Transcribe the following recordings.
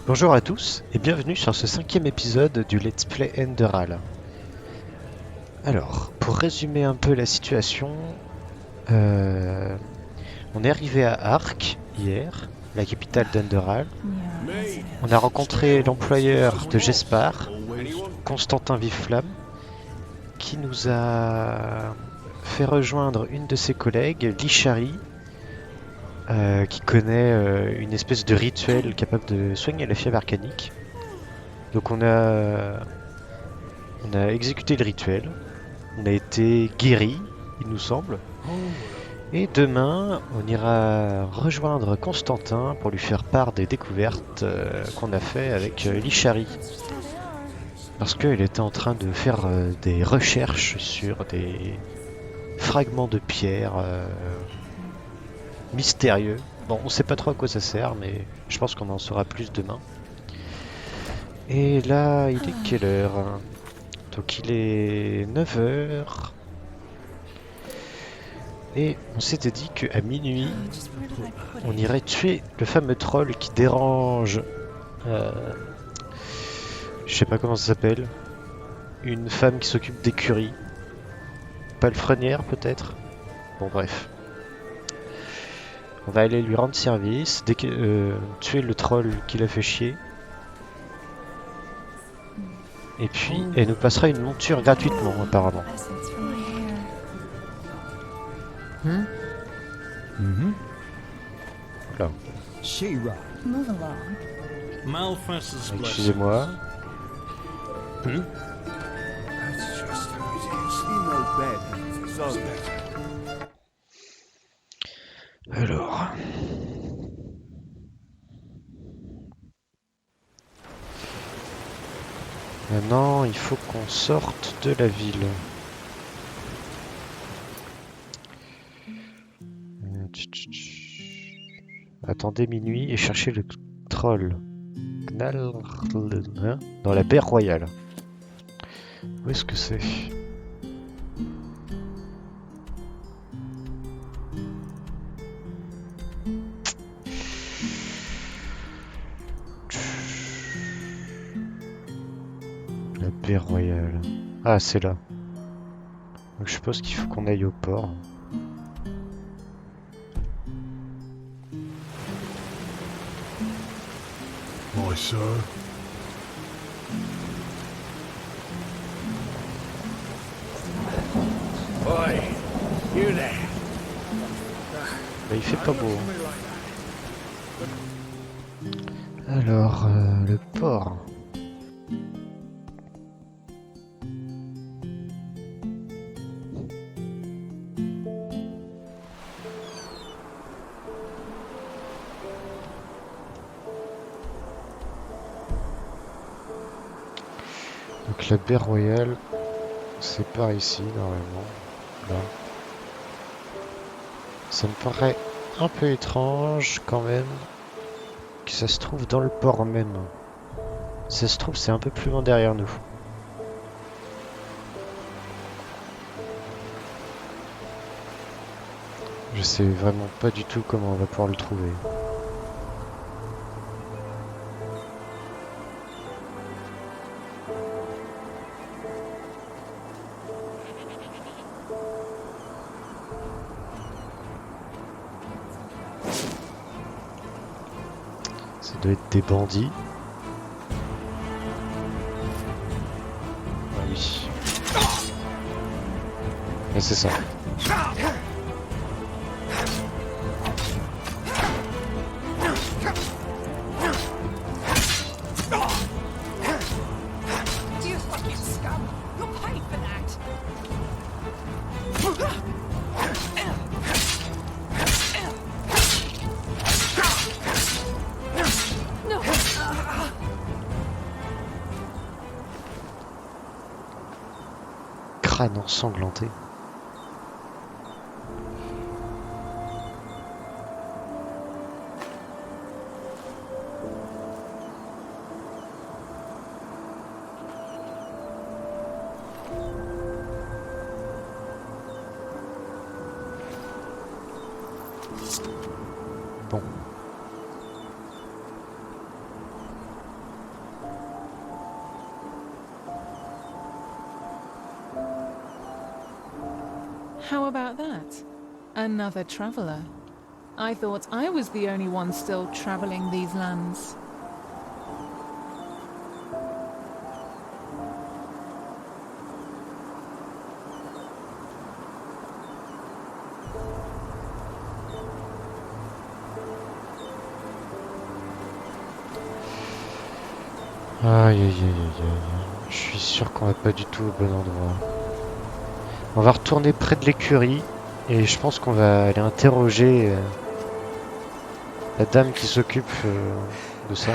Bonjour à tous et bienvenue sur ce 5e épisode du Let's Play Enderal. Alors, pour résumer un peu la situation, on est arrivé à Ark hier, la capitale d'Enderal. On a rencontré l'employeur de Gespar, Constantin Viveflamme, qui nous a fait rejoindre une de ses collègues, Lishari, qui connaît une espèce de rituel capable de soigner la fièvre arcanique. Donc on a exécuté le rituel, on a été guéri, il nous semble. Et demain, on ira rejoindre Constantin pour lui faire part des découvertes qu'on a fait avec Lishari. Parce qu'elle était en train de faire des recherches sur des fragments de pierre mystérieux. Bon, on sait pas trop à quoi ça sert, mais je pense qu'on en saura plus demain. Et là, il est quelle heure ? Donc il est 9h. Et on s'était dit qu'à minuit, on irait tuer le fameux troll qui dérange... je sais pas comment ça s'appelle. Une femme qui s'occupe d'écurie. Palefrenière peut-être. Bon bref. On va aller lui rendre service, tuer le troll qui l'a fait chier. Et puis, elle nous passera une monture gratuitement apparemment. Là. Move along. Malfest's blessing. Excusez-moi. That's just how it is. In no bed, so that. Alors. Maintenant, il faut qu'on sorte de la ville. Attendez minuit et cherchez le troll. Knall dans la baie royale. Où est-ce que c'est ? La baie royale. Ah, c'est là. Donc je suppose qu'il faut qu'on aille au port. My sir. Oi, you there. Bah, il fait pas beau. Alors, le port. Donc la baie royale, c'est par ici normalement. Là. Ça me paraît un peu étrange quand même que ça se trouve dans le port même. Ça se trouve c'est un peu plus loin derrière nous. Je sais vraiment pas du tout comment on va pouvoir le trouver. Ça doit être des bandits. Ah oui. Ah, c'est ça. You fucking scum! You'll pay for that! No! Crâne ensanglanté. Bon. How about that? Another traveler. I thought I was the only one still traveling these lands. Aïe aïe aïe aïe aïe. Je suis sûr qu'on va pas du tout au bon endroit. On va retourner près de l'écurie et je pense qu'on va aller interroger la dame qui s'occupe de ça.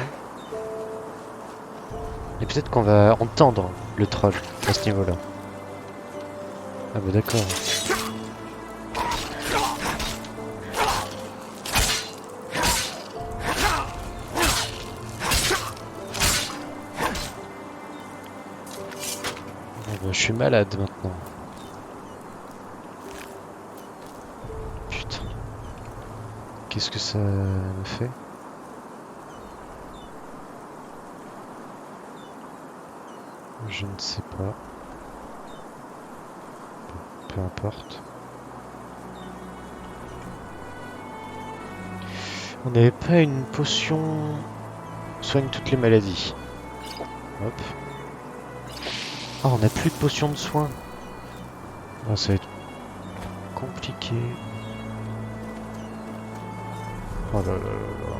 Et peut-être qu'on va entendre le troll à ce niveau-là. Ah bah d'accord. Je suis malade maintenant. Putain. Qu'est-ce que ça me fait? Je ne sais pas. Peu importe. On n'avait pas une potion soigne toutes les maladies. Hop. Ah, on n'a plus de potion de soin. Ah, ça va être compliqué. Oh là là là là.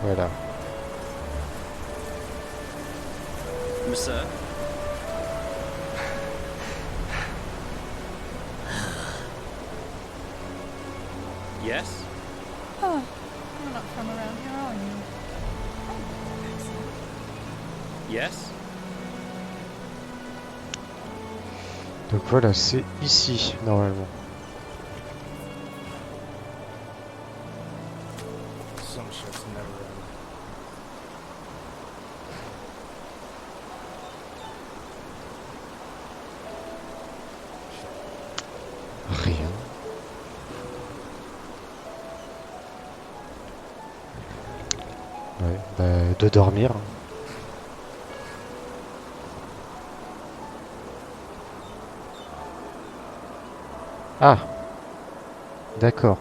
Voilà. Sir? Yes? Oh, you're not from around here, are you? Yes? Donc voilà, c'est ici, normalement. Some shit's never ending. Rien. Ouais, bah, de dormir. Ah, d'accord.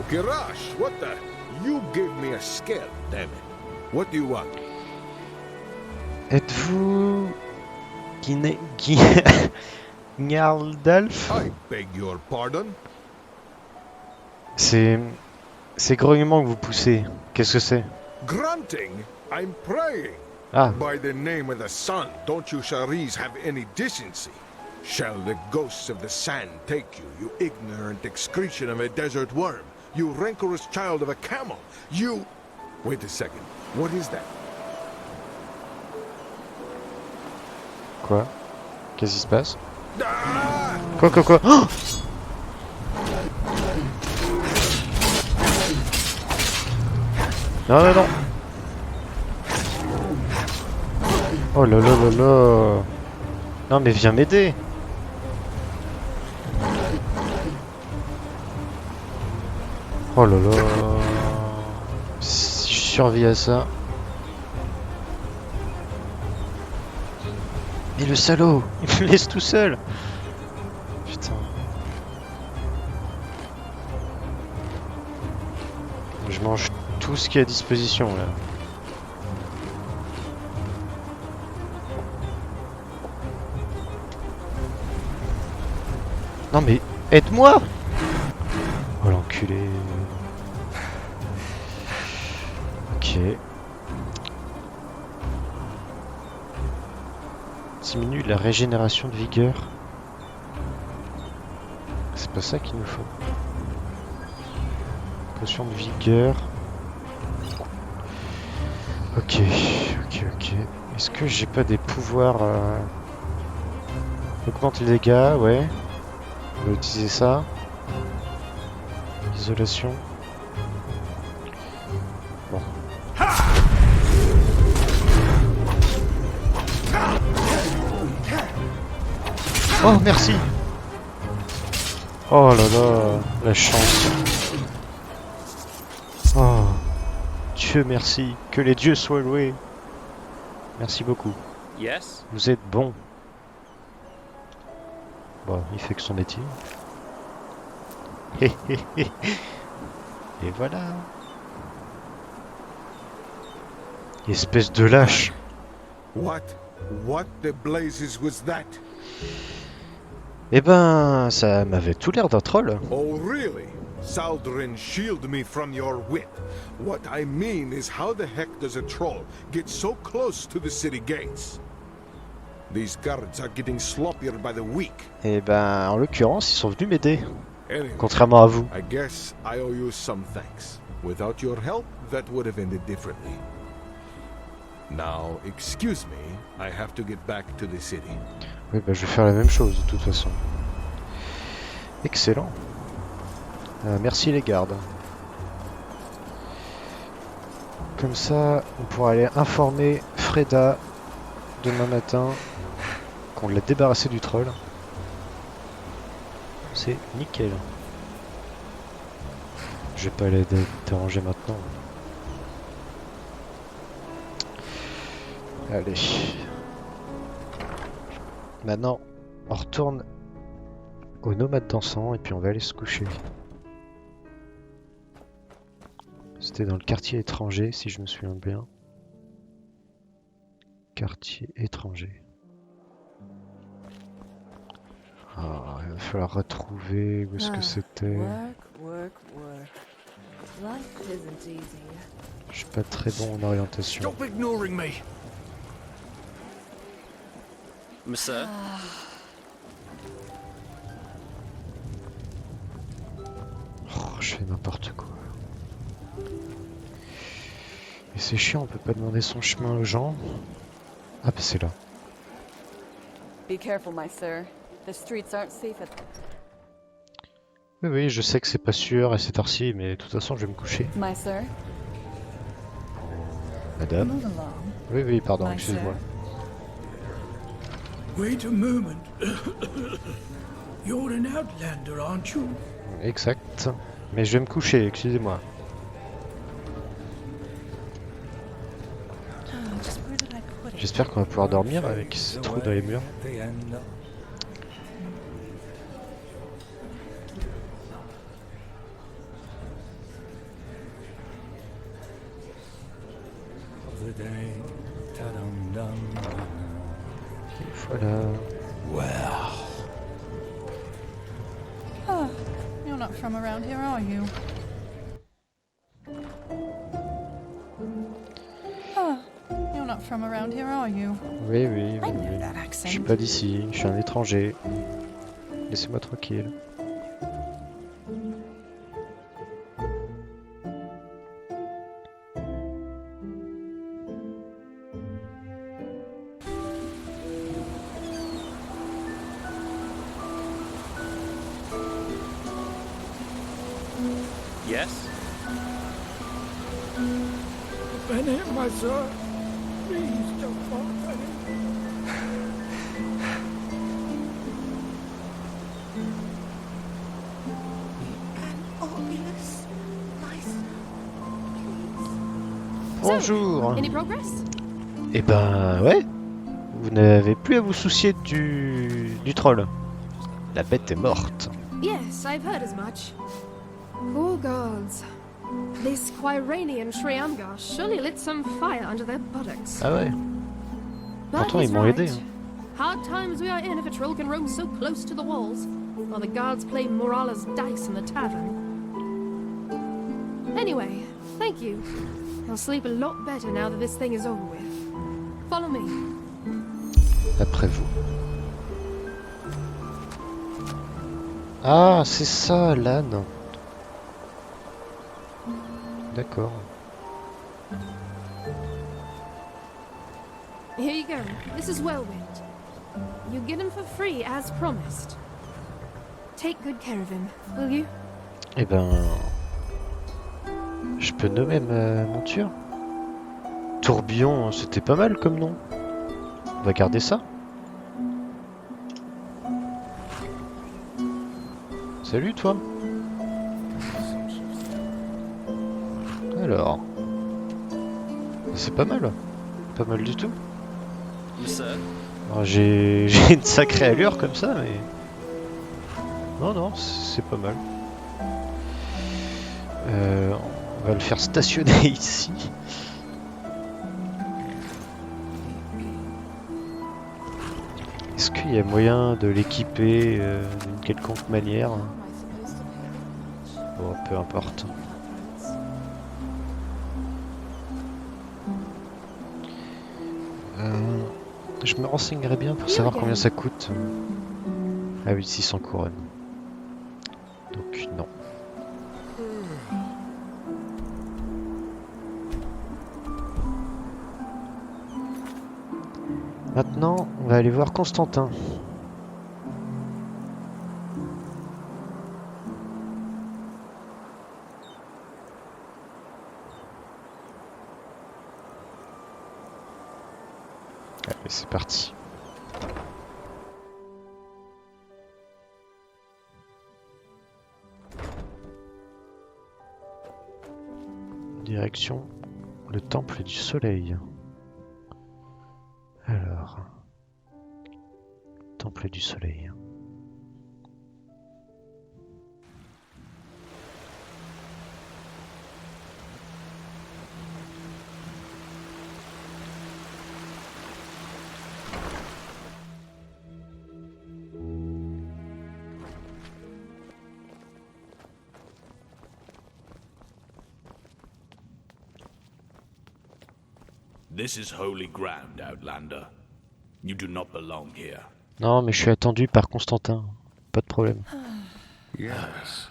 Girash, what the? You gave me a scare, damn it. What do you want? Êtes-vous Gnardalf? I beg your pardon? Ces grognements que vous poussez, qu'est-ce que c'est? Grunting? I'm praying. Ah, By the name of the sun, don't you Sharis have any decency? Shall the ghosts of the sand take you, you ignorant excretion of a desert worm? You rancorous child of a camel? You... Wait a second. What is that? quoi? Qu'est-ce qui se passe? Ah! Quoi? Oh, non, non, non. Oh là là là là. Non mais viens m'aider. Oh là là. Si je survis à ça. Mais le salaud, il me laisse tout seul. Putain. Je mange tout ce qui est à disposition là. Non mais aide-moi. Oh l'enculé. Ok. Diminue la régénération de vigueur. C'est pas ça qu'il nous faut. Potion de vigueur. Ok, ok. Est-ce que j'ai pas des pouvoirs augmenter les dégâts, ouais. On va utiliser ça. Isolation. Bon. Oh, merci. Oh là là, la chance. Oh, Dieu merci, que les dieux soient loués. Merci beaucoup, Yes? vous êtes bon. Bon, il fait que son métier. Et voilà. Espèce de lâche. What the blazes was that? Eh ben, ça m'avait tout l'air d'un troll. Oh, really? Saldrin, shield me from your wit. What I mean is, how the heck does a troll get so close to the city gates? These guards are getting sloppier by the week. Eh ben, en l'occurrence, ils sont venus m'aider. Anyway, Contrairement à vous. I guess I owe you some thanks. Without your help, that would have ended differently. Now, excuse me, I have to get back to the city. Oui, bah je vais faire la même chose de toute façon. Excellent. Merci les gardes. Comme ça, on pourra aller informer Freda demain matin qu'on l'a débarrassé du troll. C'est nickel. Je vais pas aller déranger maintenant. Allez. Maintenant, on retourne au nomade dansant et puis on va aller se coucher. C'était dans le quartier étranger, si je me souviens bien. Quartier étranger. Ah, il va falloir retrouver où est-ce que c'était. Je suis pas très bon en orientation. Stop ignoring me! Monsieur? Oh, je fais n'importe quoi. Et c'est chiant, on peut pas demander son chemin aux gens. Ah bah c'est là. Be careful, my sir. The streets aren't safe at... Oui, oui, je sais que c'est pas sûr et c'est heure-ci, mais de toute façon je vais me coucher. My sir? Madame? Move along. Oui, oui, pardon, My excusez-moi. Wait a moment. You're an outlander, aren't you? Exact. Mais je vais me coucher, excusez-moi. Just where did I put it? J'espère qu'on va pouvoir dormir avec ces trous dans les murs. The end of the day. Ta-dum-dum. Voilà. Well, Oh, you're not from around here, are you? Oh, you're not from around here, are you? Oui, oui, I oui, know oui. that Je accent. suis pas d'ici, je suis un étranger. Laissez-moi tranquille. Yes? Benny, my son, please don't fall, Benny. Bonjour. Any progress? Eh ben ouais. Vous n'avez plus à vous soucier du troll. La bête est morte. Yes, I've heard as much. Poor gods. This Quirani and Shriamgar surely lit some fire under their buttocks. Ah ouais. But Pourtant, he's ils m'ont right. aidé, hein. Hard times we are in if a troll can roam so close to the walls, while the guards play Morala's dice in the tavern. Anyway, thank you. I'll sleep a lot better now that this thing is over with. Follow me. Après vous. Ah, c'est ça, l'âne. D'accord. This is Whirlwind. You get him for free, as promised. Take good care of him, will you? Eh ben... Je peux nommer ma monture? Tourbillon, c'était pas mal comme nom. On va garder ça. Salut toi. Alors... C'est pas mal. Pas mal du tout. Sir? Alors, j'ai une sacrée allure comme ça, mais... Non, c'est pas mal. On va le faire stationner ici. Est-ce qu'il y a moyen de l'équiper d'une quelconque manière? How am I supposed to pay the Bon, peu importe. Je me renseignerai bien pour savoir combien ça coûte. Ah oui, 600 couronnes. Donc non. Maintenant, on va aller voir Constantin. Allez, c'est parti. Direction le temple du soleil. Alors, temple du soleil. This is holy ground, Outlander. You do not belong here. Non, mais je suis attendu par Constantin. Pas de problème. Yes.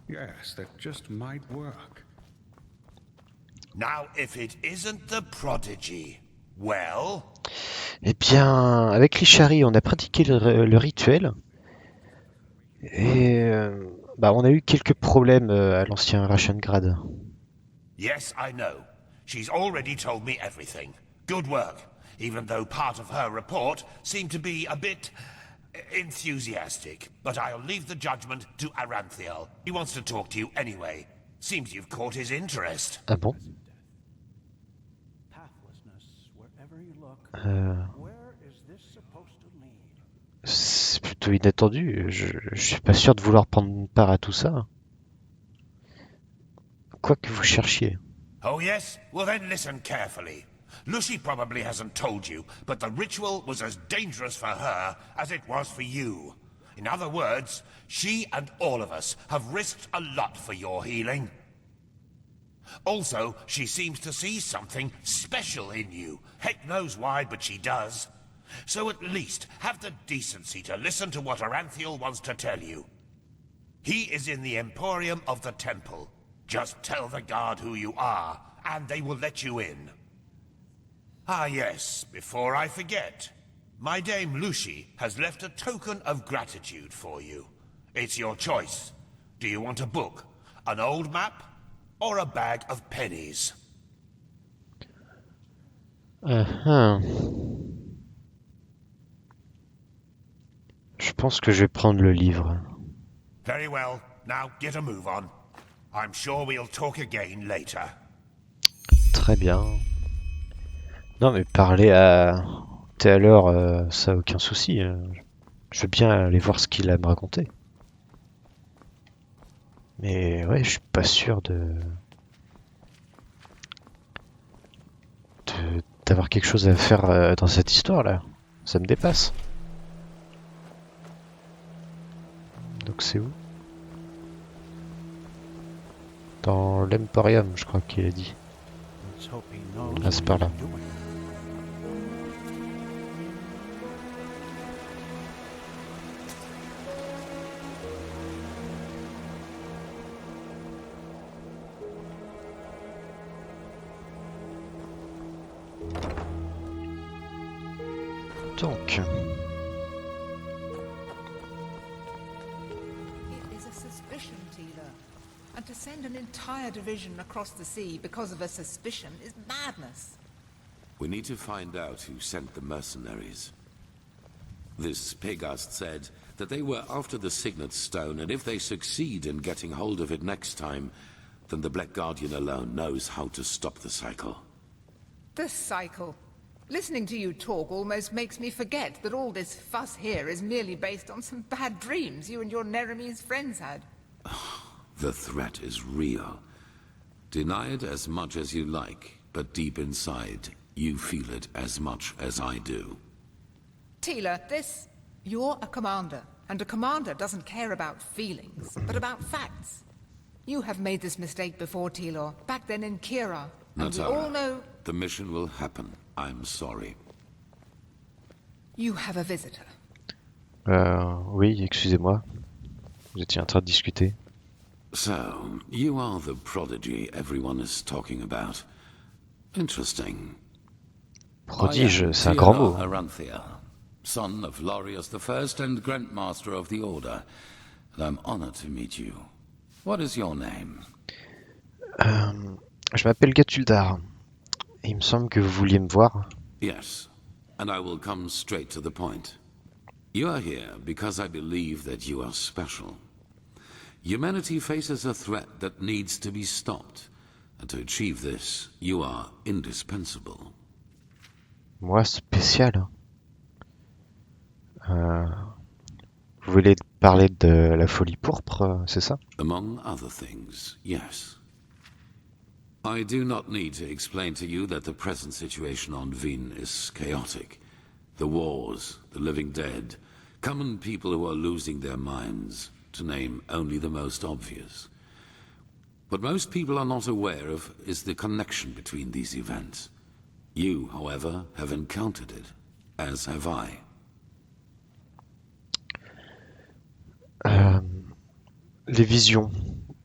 Yes, that just might work. Now, if it isn't the prodigy, well... Eh bien, avec Richari, on a pratiqué le rituel. Et on a eu quelques problèmes à l'ancien Rashengrad. Yes, I know. She's already told me everything. Good work, even though part of her report seemed to be a bit enthusiastic. But I'll leave the judgment to Aranthiel. He wants to talk to you anyway. Seems you've caught his interest. Ah bon? C'est plutôt inattendu. Je suis pas sûr de vouloir prendre part à tout ça. Quoi que vous cherchiez. Oh yes? Well then listen carefully. Lucy probably hasn't told you, but the ritual was as dangerous for her as it was for you. In other words, she and all of us have risked a lot for your healing. Also, she seems to see something special in you. Heck knows why, but she does. So at least have the decency to listen to what Aranthiel wants to tell you. He is in the Emporium of the Temple. Just tell the guard who you are, and they will let you in. Ah yes, before I forget. My dame Lucy has left a token of gratitude for you. It's your choice. Do you want a book, an old map, or a bag of pennies? Je pense que je vais prendre le livre. Very well. Now get a move on. I'm sure we'll talk again later. Très bien. Non mais parler à Taylor, ça aucun souci. Je veux bien aller voir ce qu'il a à me raconter. Mais ouais, je suis pas sûr d'avoir quelque chose à faire dans cette histoire là. Ça me dépasse. Donc c'est où? Dans l'Emporium, je crois qu'il a dit. Ah, c'est par là. Donc, It is a suspicion, Tila. And to send an entire division across the sea because of a suspicion is madness. We need to find out who sent the mercenaries. This Pegast said that they were after the Signet Stone, and if they succeed in getting hold of it next time, then the Black Guardian alone knows how to stop the cycle. The cycle. Listening to you talk almost makes me forget that all this fuss here is merely based on some bad dreams you and your Neremese friends had. The threat is real. Deny it as much as you like, but deep inside, you feel it as much as I do. Tila, you're a commander, and a commander doesn't care about feelings, but about facts. You have made this mistake before, Tilor, back then in Kira. And we all know... The mission will happen. I'm sorry. You have a visitor. Oui, excusez-moi. Vous étiez en train de discuter. So, you are the prodigy everyone is talking about. Interesting. Prodige, c'est un grand mot. Aranthia, son of Lorius I and Grandmaster of the Order. And I'm honored to meet you. What is your name? Je m'appelle Gatuldar. Il me semble que vous vouliez me voir. Yes, and I will come straight to the point. You are here because I believe that you are special. Humanity faces a threat that needs to be stopped, and to achieve this, you are indispensable. Moi, spécial. Vous voulez parler de la folie pourpre, c'est ça? Among other things, yes. I do not need to explain to you that the present situation on Vin is chaotic. The wars, the living dead, common people who are losing their minds, to name only the most obvious. What most people are not aware of is the connection between these events. You, however, have encountered it, as have I. Les visions,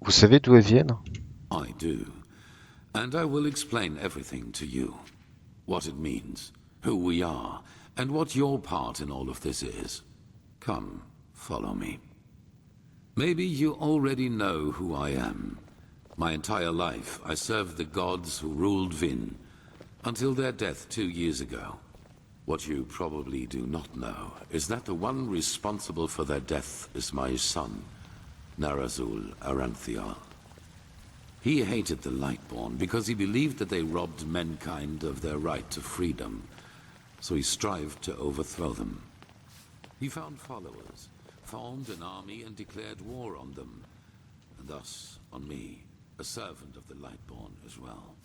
vous savez d'où elles viennent? I do. And I will explain everything to you. What it means, who we are, and what your part in all of this is. Come, follow me. Maybe you already know who I am. My entire life, I served the gods who ruled Vin, until their death 2 years ago. What you probably do not know is that the one responsible for their death is my son, Narazul Aranthia. He hated the Lightborn because he believed that they robbed mankind of their right to freedom, so he strived to overthrow them. He found followers, formed an army and declared war on them, and thus on me, a servant of the Lightborn as well.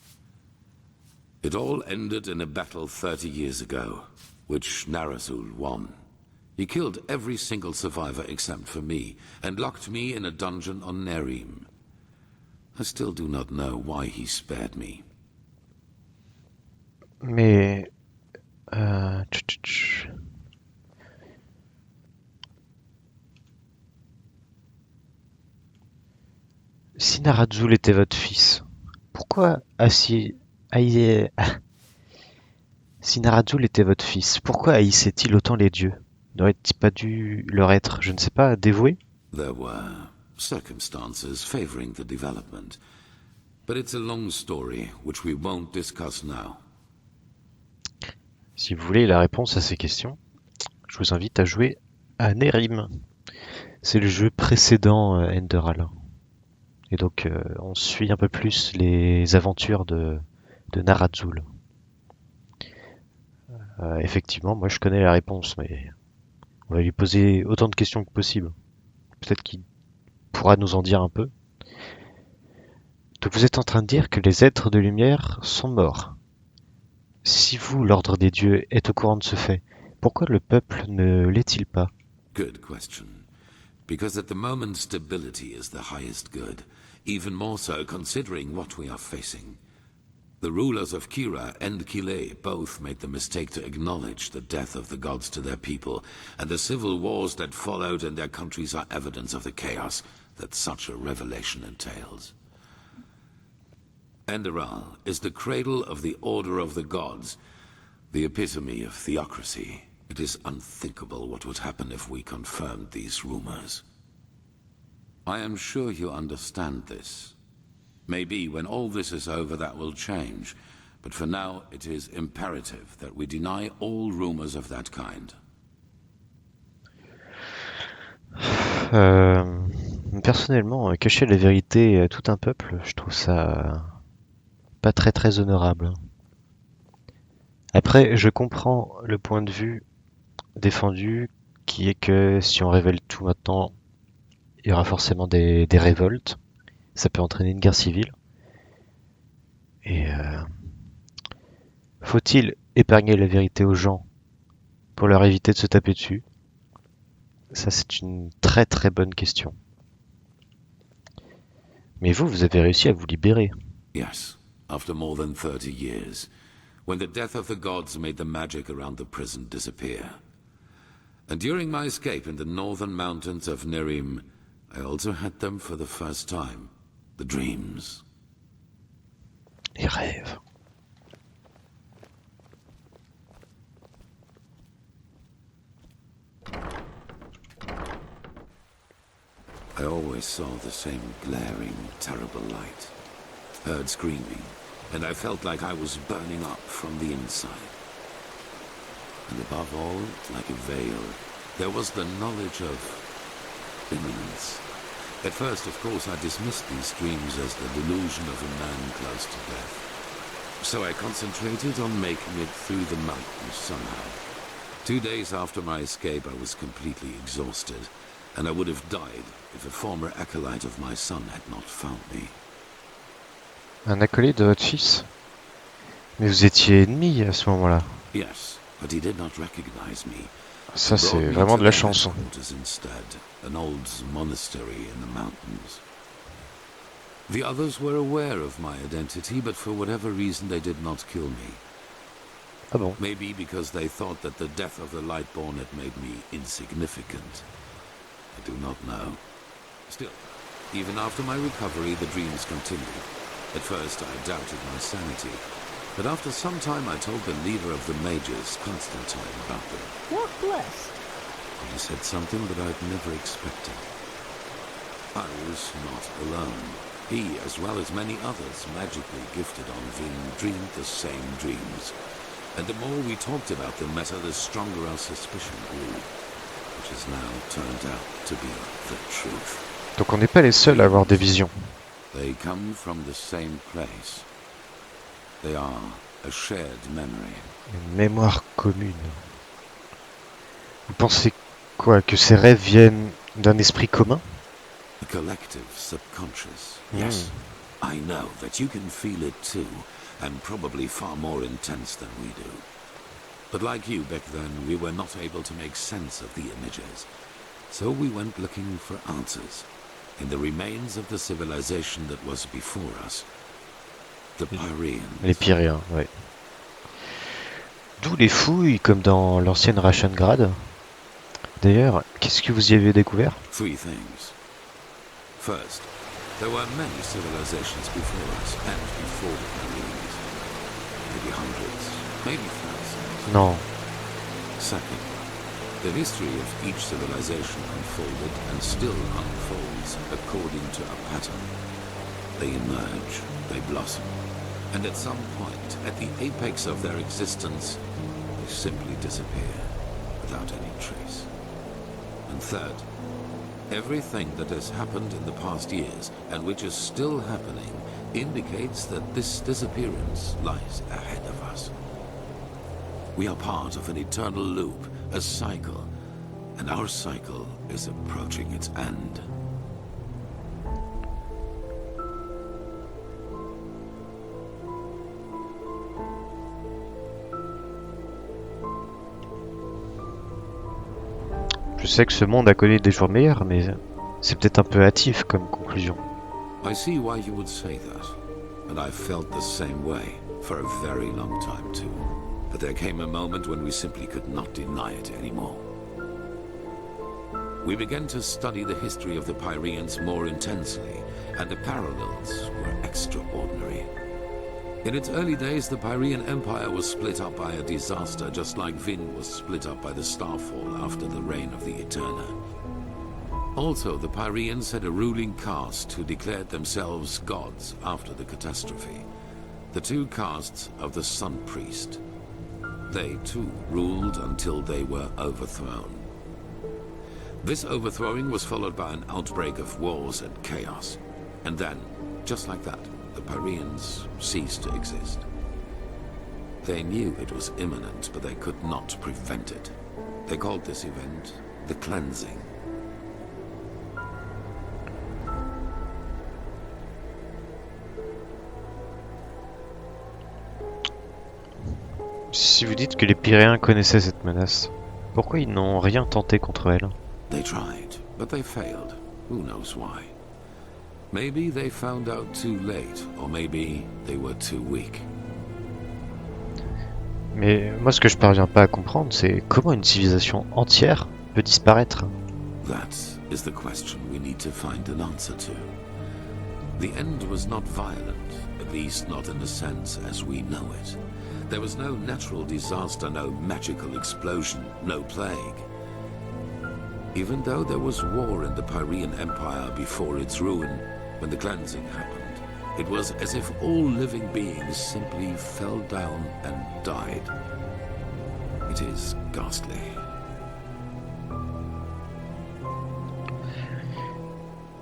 It all ended in a battle 30 years ago, which Narazul won. He killed every single survivor except for me, and locked me in a dungeon on Nerim. I still do not know why he spared me. Mais... Si Narazul était votre fils, pourquoi Si Narazul était votre fils, pourquoi haïssait-il autant les dieux? N'aurait-il pas dû leur être, je ne sais pas, dévoué? There were circumstances favoring the development, but it's a long story which we won't discuss now. Si vous voulez la réponse à ces questions, je vous invite à jouer à Nerim. C'est le jeu précédent Enderal. Et donc on suit un peu plus les aventures de Narazul. Effectivement, moi je connais la réponse, mais on va lui poser autant de questions que possible. Peut-être qu'il pourra nous en dire un peu. Donc vous êtes en train de dire que les êtres de lumière sont morts. Si vous, l'ordre des dieux, êtes au courant de ce fait, pourquoi le peuple ne l'est-il pas? Good question. Because at the moment stability is the highest good, even more so considering what we are facing. The rulers of Kira and Kile both made the mistake to acknowledge the death of the gods to their people, and the civil wars that followed in their countries are evidence of the chaos that such a revelation entails. Enderal is the cradle of the order of the gods, the epitome of theocracy, It is unthinkable what would happen if we confirmed these rumors. I am sure you understand this. Maybe when all this is over that will change, but for now it is imperative that we deny all rumors of that kind. Personnellement, cacher la vérité à tout un peuple, je trouve ça pas très honorable. Après, je comprends le point de vue défendu qui est que si on révèle tout maintenant, il y aura forcément des révoltes. Ça peut entraîner une guerre civile. Et faut-il épargner la vérité aux gens pour leur éviter de se taper dessus? Ça, c'est une très bonne question. Mais vous avez réussi à vous libérer. Yes, after more than 30 years, when the death of the gods made the magic around the prison disappear. And during my escape in the northern mountains of Nerim, I also had them for the first time. The dreams. Les rêves. I always saw the same glaring, terrible light. Heard screaming, and I felt like I was burning up from the inside. And above all, like a veil, there was the knowledge of imminence. At first, of course, I dismissed these dreams as the delusion of a man close to death. So I concentrated on making it through the mountains somehow. 2 days after my escape, I was completely exhausted, and I would have died if a former acolyte of my son had not found me. Un acolyte de votre fils? Mais vous étiez ennemi à ce moment-là. Yes, but he did not recognize me. Ça, c'est vraiment de la chance. Instead, an old monastery in the mountains. The others were aware of my identity, but for whatever reason they did not kill me. Ah bon? Maybe because they thought that the death of the Lightborn had made me insignificant. I do not know. Still, even after my recovery, the dreams continued. At first, I doubted my sanity, but after some time I told the leader of the mages, Constantine, about them. What blessed? He said something that I'd never expected. I was not alone. He, as well as many others magically gifted on Vin, dreamed the same dreams. And the more we talked about the matter, the stronger our suspicion grew, which has now turned out to be the truth. Donc on n'est pas les seuls à avoir des visions. They come from the same place. They are a shared memory. Une mémoire commune. Vous pensez quoi? Que ces rêves viennent d'un esprit commun? A collective subconscious. Yes. I know that you can feel it too, and probably far more intense than we do. But like you back then, we were not able to make sense of the images. So we went looking for answers in the remains of the civilization that was before us. The Pyreans. Les Pyréens, ouais. D'où les fouilles, comme dans l'ancienne Rashengrad. D'ailleurs, qu'est-ce que vous y avez découvert? 3 things. First, there were many civilizations before us and before the Pyreans. Maybe hundreds, maybe thousands. Non. Second, the history of each civilization unfolded and still unfolds according to a pattern. They emerge, they blossom, and at some point, at the apex of their existence, they simply disappear without any trace. And third, everything that has happened in the past years, and which is still happening, indicates that this disappearance lies ahead of us. We are part of an eternal loop, a cycle, and our cycle is approaching its end. Je sais que ce monde a connu des jours meilleurs, mais c'est peut-être un peu hâtif comme conclusion. I see why you would say that, and I've felt the same way for a very long time too. But there came a moment when we simply could not deny it anymore. We began to study the history of the Pyreans more intensely, and the parallels were extraordinary. In its early days, the Pyrean Empire was split up by a disaster, just like Vin was split up by the Starfall after the reign of the Eterna. Also, the Pyreans had a ruling caste who declared themselves gods after the catastrophe. The two castes of the Sun Priest. They too ruled until they were overthrown. This overthrowing was followed by an outbreak of wars and chaos. And then, just like that, the Pyreans ceased to exist. They knew it was imminent, but they could not prevent it. They called this event the Cleansing. Si vous dites que les Pyréens connaissaient cette menace, pourquoi ils n'ont rien tenté contre elle? They tried, but they failed. Who knows why? Maybe they found out too late, or maybe they were too weak. Mais moi ce que je parviens pas à comprendre, c'est comment une civilisation entière peut disparaître. That is the question we need to find an answer to. The end was not violent, at least not in the sense as we know it. There was no natural disaster, no magical explosion, no plague. Even though there was war in the Pyrean Empire before its ruin, when the cleansing happened, it was as if all living beings simply fell down and died. It is ghastly.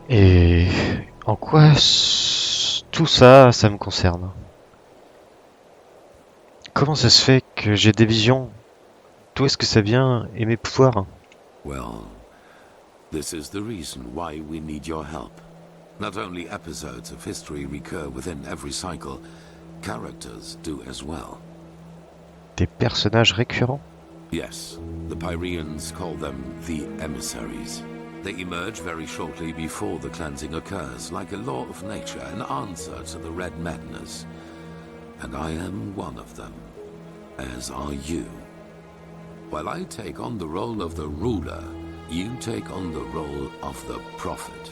Et en quoi tout ça, ça me concerne? Comment ça se fait que j'ai des visions? D'où est-ce que ça vient et mes pouvoirs? Well, this is the reason why we need your help. Not only episodes of history recur within every cycle, characters do as well. Des personnages récurrents? Yes, the Pyreans call them the emissaries. They emerge very shortly before the cleansing occurs, like a law of nature, an answer to the Red Madness. And I am one of them, as are you. While I take on the role of the ruler, you take on the role of the prophet.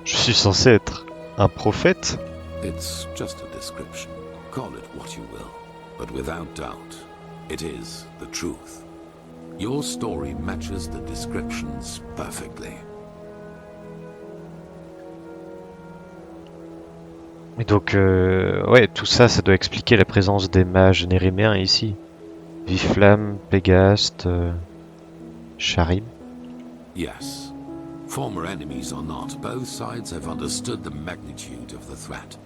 Je suis censé être un prophète? It's just a description. Call it what you will. But without doubt, it is the truth. Your story matches the descriptions perfectly. Et donc, ouais, tout ça, ça doit expliquer la présence des mages néréméens ici. Viflamme, Pégaste, Sharim. Yes. Former enemies or not, both sides have understood the magnitude of the threat.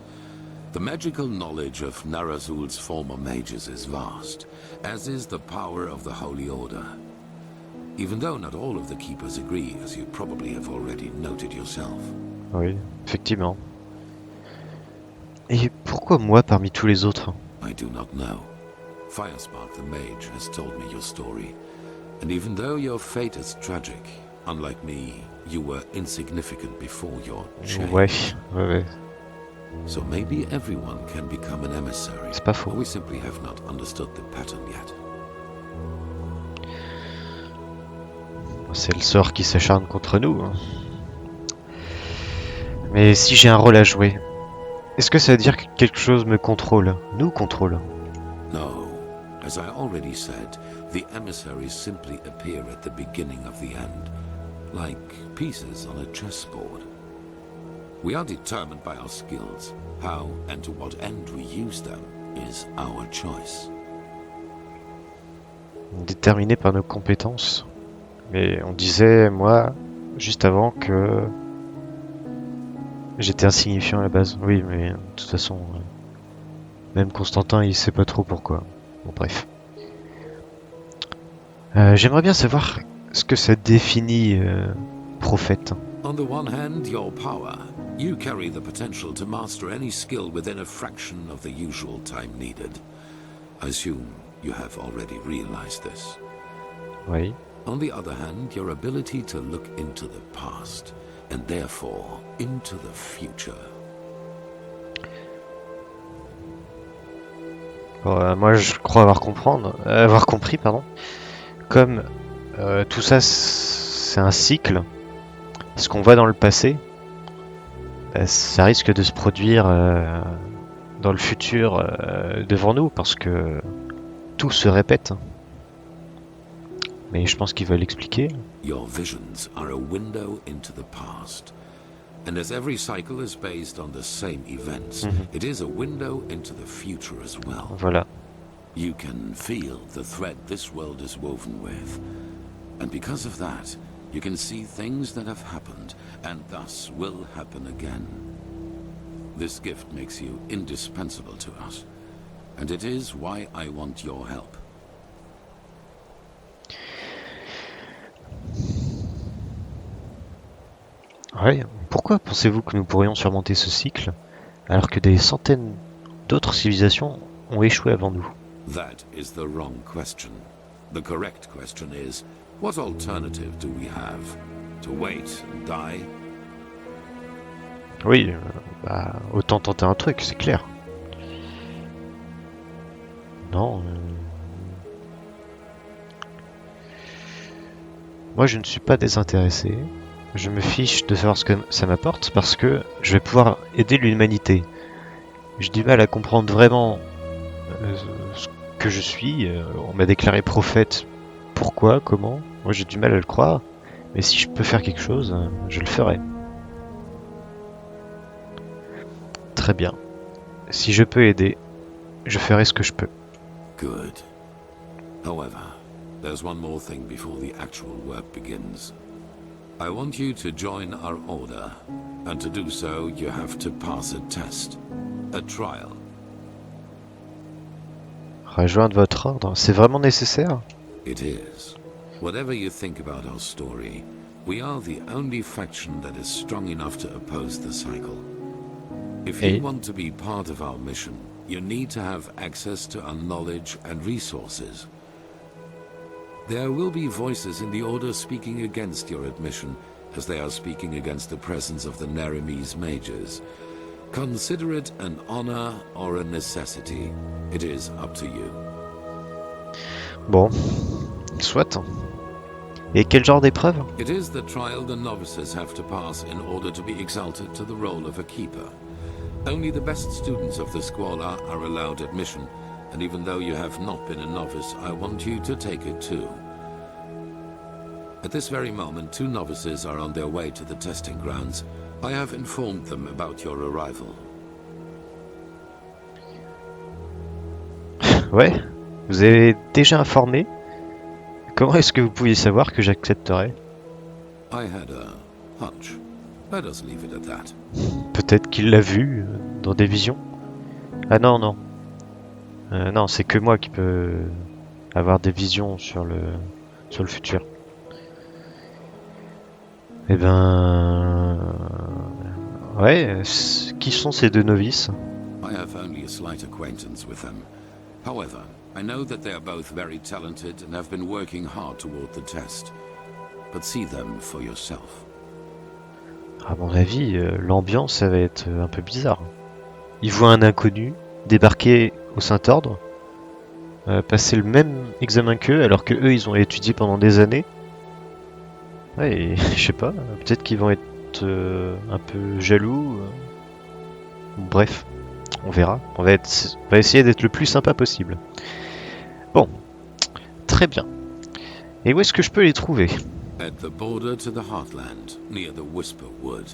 The magical knowledge of Narazul's former mages is vast, as is the power of the Holy Order. Even though not all of the Keepers agree, as you probably have already noted yourself. Oui, effectivement. Et pourquoi moi parmi tous les autres? I do not know. Firespark the Mage has told me your story. And even though your fate is tragic, unlike me, you were insignificant before your change. Ouais. So maybe everyone can become an emissary. C'est pas faux. We simply have not understood the pattern yet. C'est le sort qui s'acharne contre nous. Mais si j'ai un rôle à jouer, est-ce que ça veut dire que quelque chose me contrôle? Nous contrôle? No. As I already said, the emissaries simply appear at the beginning of the end, like pieces on a chessboard. We are determined by our skills. How and to what end we use them is our choice. Déterminé par nos compétences. Mais on disait, moi, juste avant que j'étais insignifiant à la base. Oui, mais de toute façon, même Constantin, il sait pas trop pourquoi. Bon, bref. J'aimerais bien savoir ce que ça définit prophète. On the one hand, your power. You carry the potential to master any skill within a fraction of the usual time needed. I assume you have already realized this. Oui. On the other hand, your ability to look into the past, and therefore into the future. Bon, moi, je crois avoir compris, comme tout ça, c'est un cycle. Ce qu'on voit dans le passé, ça risque de se produire dans le futur devant nous, parce que tout se répète. Mais je pense qu'il va l'expliquer. Your visions are a window into the past. And as every cycle is based on the same events, it is a window into the future as well. Voilà. You can feel the thread this world is woven with. And because of that, you can see things that have happened, and thus will happen again. This gift makes you indispensable to us. And it is why I want your help. Ouais, pourquoi pensez-vous que nous pourrions surmonter ce cycle, alors que des centaines d'autres civilisations ont échoué avant nous? That is the wrong question. The correct question is, what alternative do we have? To wait and die? Oui, autant tenter un truc, c'est clair. Non. Moi, je ne suis pas désintéressé. Je me fiche de savoir ce que ça m'apporte parce que je vais pouvoir aider l'humanité. J'ai du mal à comprendre vraiment ce que je suis. On m'a déclaré prophète. Pourquoi? Comment? Moi, j'ai du mal à le croire. Mais si je peux faire quelque chose, je le ferai. Très bien. Si je peux aider, je ferai ce que je peux. Good. However, there's one more thing before the actual work begins. I want you to join our order, and to do so, you have to pass a test, a trial. Rejoindre votre ordre, c'est vraiment nécessaire? It is. Whatever you think about our story, we are the only faction that is strong enough to oppose the cycle. If you want to be part of our mission, you need to have access to our knowledge and resources. There will be voices in the Order speaking against your admission, as they are speaking against the presence of the Neremese mages. Consider it an honor or a necessity. It is up to you. Bon, soit. Et quel genre d'épreuve? It is the trial the novices have to pass in order to be exalted to the role of a keeper. Only the best students of the Squalor are allowed admission, and even though you have not been a novice, I want you to take it too. At this very moment, 2 novices are on their way to the testing grounds. I have informed them about your arrival. Ouais, vous avez déjà informé? Comment est-ce que vous pouviez savoir que j'accepterais? I had a hunch. Let us leave it at that. Peut-être qu'il l'a vu dans des visions. Ah non, non. Non, c'est que moi qui peux avoir des visions sur le futur. Eh ben... Ouais, qui sont ces 2 novices? I have only a slight acquaintance with them. However, I know that they are both very talented and have been working hard toward the test. But see them for yourself. À mon avis, l'ambiance, ça va être un peu bizarre. Ils voient un inconnu débarquer au Saint-Ordre, passer le même examen qu'eux, alors que eux, ils ont étudié pendant des années. Ouais, et, je sais pas, peut-être qu'ils vont être un peu jaloux. Bref, on verra. On va essayer d'être le plus sympa possible. Bon, très bien. Et où est-ce que je peux les trouver? At the border to the Heartland, near the Whisper Wood.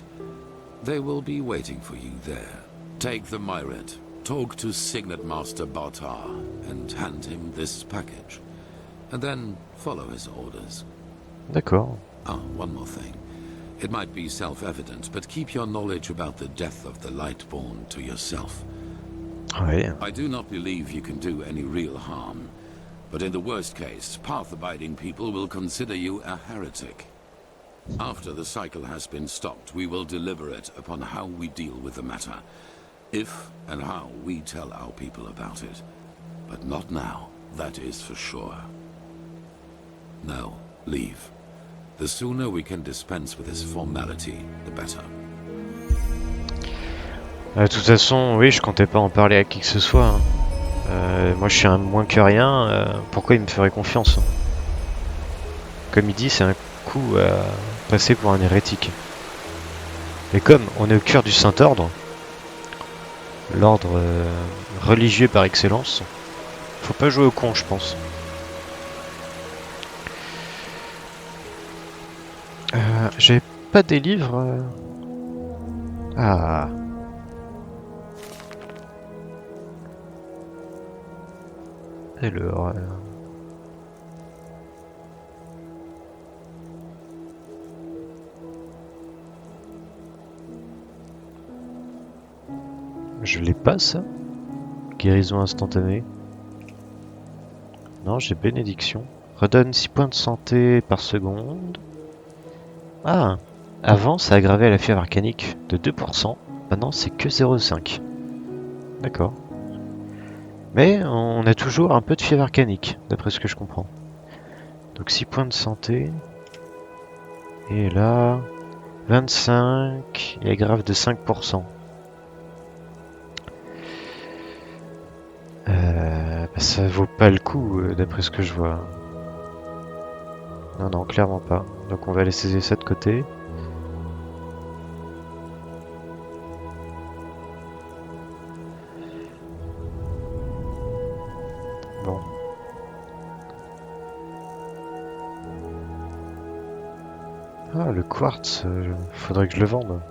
They will be waiting for you there. Take the Myret, talk to Signet Master Bartar, and hand him this package. And then follow his orders. D'accord. Ah, one more thing. It might be self-evident, but keep your knowledge about the death of the Lightborn to yourself. Ouais. I do not believe you can do any real harm. But in the worst case, path-abiding people will consider you a heretic. After the cycle has been stopped, we will deliberate upon how we deal with the matter. If and how we tell our people about it. But not now, that is for sure. Now, leave. The sooner we can dispense with this formality, the better. De toute façon, oui, je comptais pas en parler à qui que ce soit. Hein. Moi, je suis un moins que rien. Pourquoi il me ferait confiance? Comme il dit, c'est un coup à passer pour un hérétique. Mais comme on est au cœur du Saint-Ordre, l'ordre religieux par excellence. Faut pas jouer au con, je pense. J'ai pas des livres. Ah. Alors. Je l'ai pas ça. Guérison instantanée. Non, j'ai bénédiction. Redonne 6 points de santé par seconde. Ah, avant ça aggravait la fièvre arcanique de 2%. Maintenant c'est que 0,5. D'accord. Mais on a toujours un peu de fièvre arcanique, d'après ce que je comprends. Donc 6 points de santé. Et là, 25. Il aggrave de 5%. Ça vaut pas le coup, d'après ce que je vois. Non, non, clairement pas. Donc on va laisser ça de côté. Bon. Ah, le quartz, faudrait que je le vende.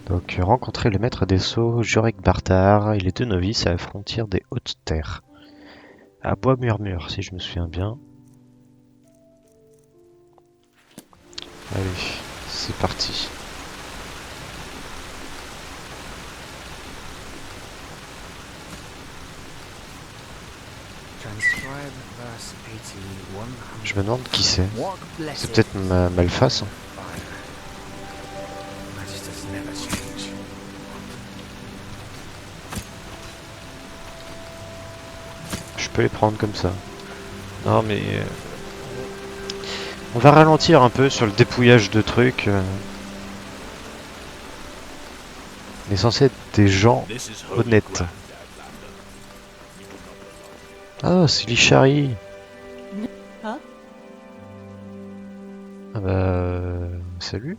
Donc, rencontrer le maître des sceaux, Jorek Bartar, et les deux novices à la frontière des Hautes Terres. À Bois Murmure, si je me souviens bien. Allez, c'est parti. Je me demande qui c'est. C'est peut-être Malphas. Je peux les prendre comme ça. Non mais... on va ralentir un peu sur le dépouillage de trucs. On est censé être des gens honnêtes. Ah, c'est Lishari. Huh? Ah bah... salut.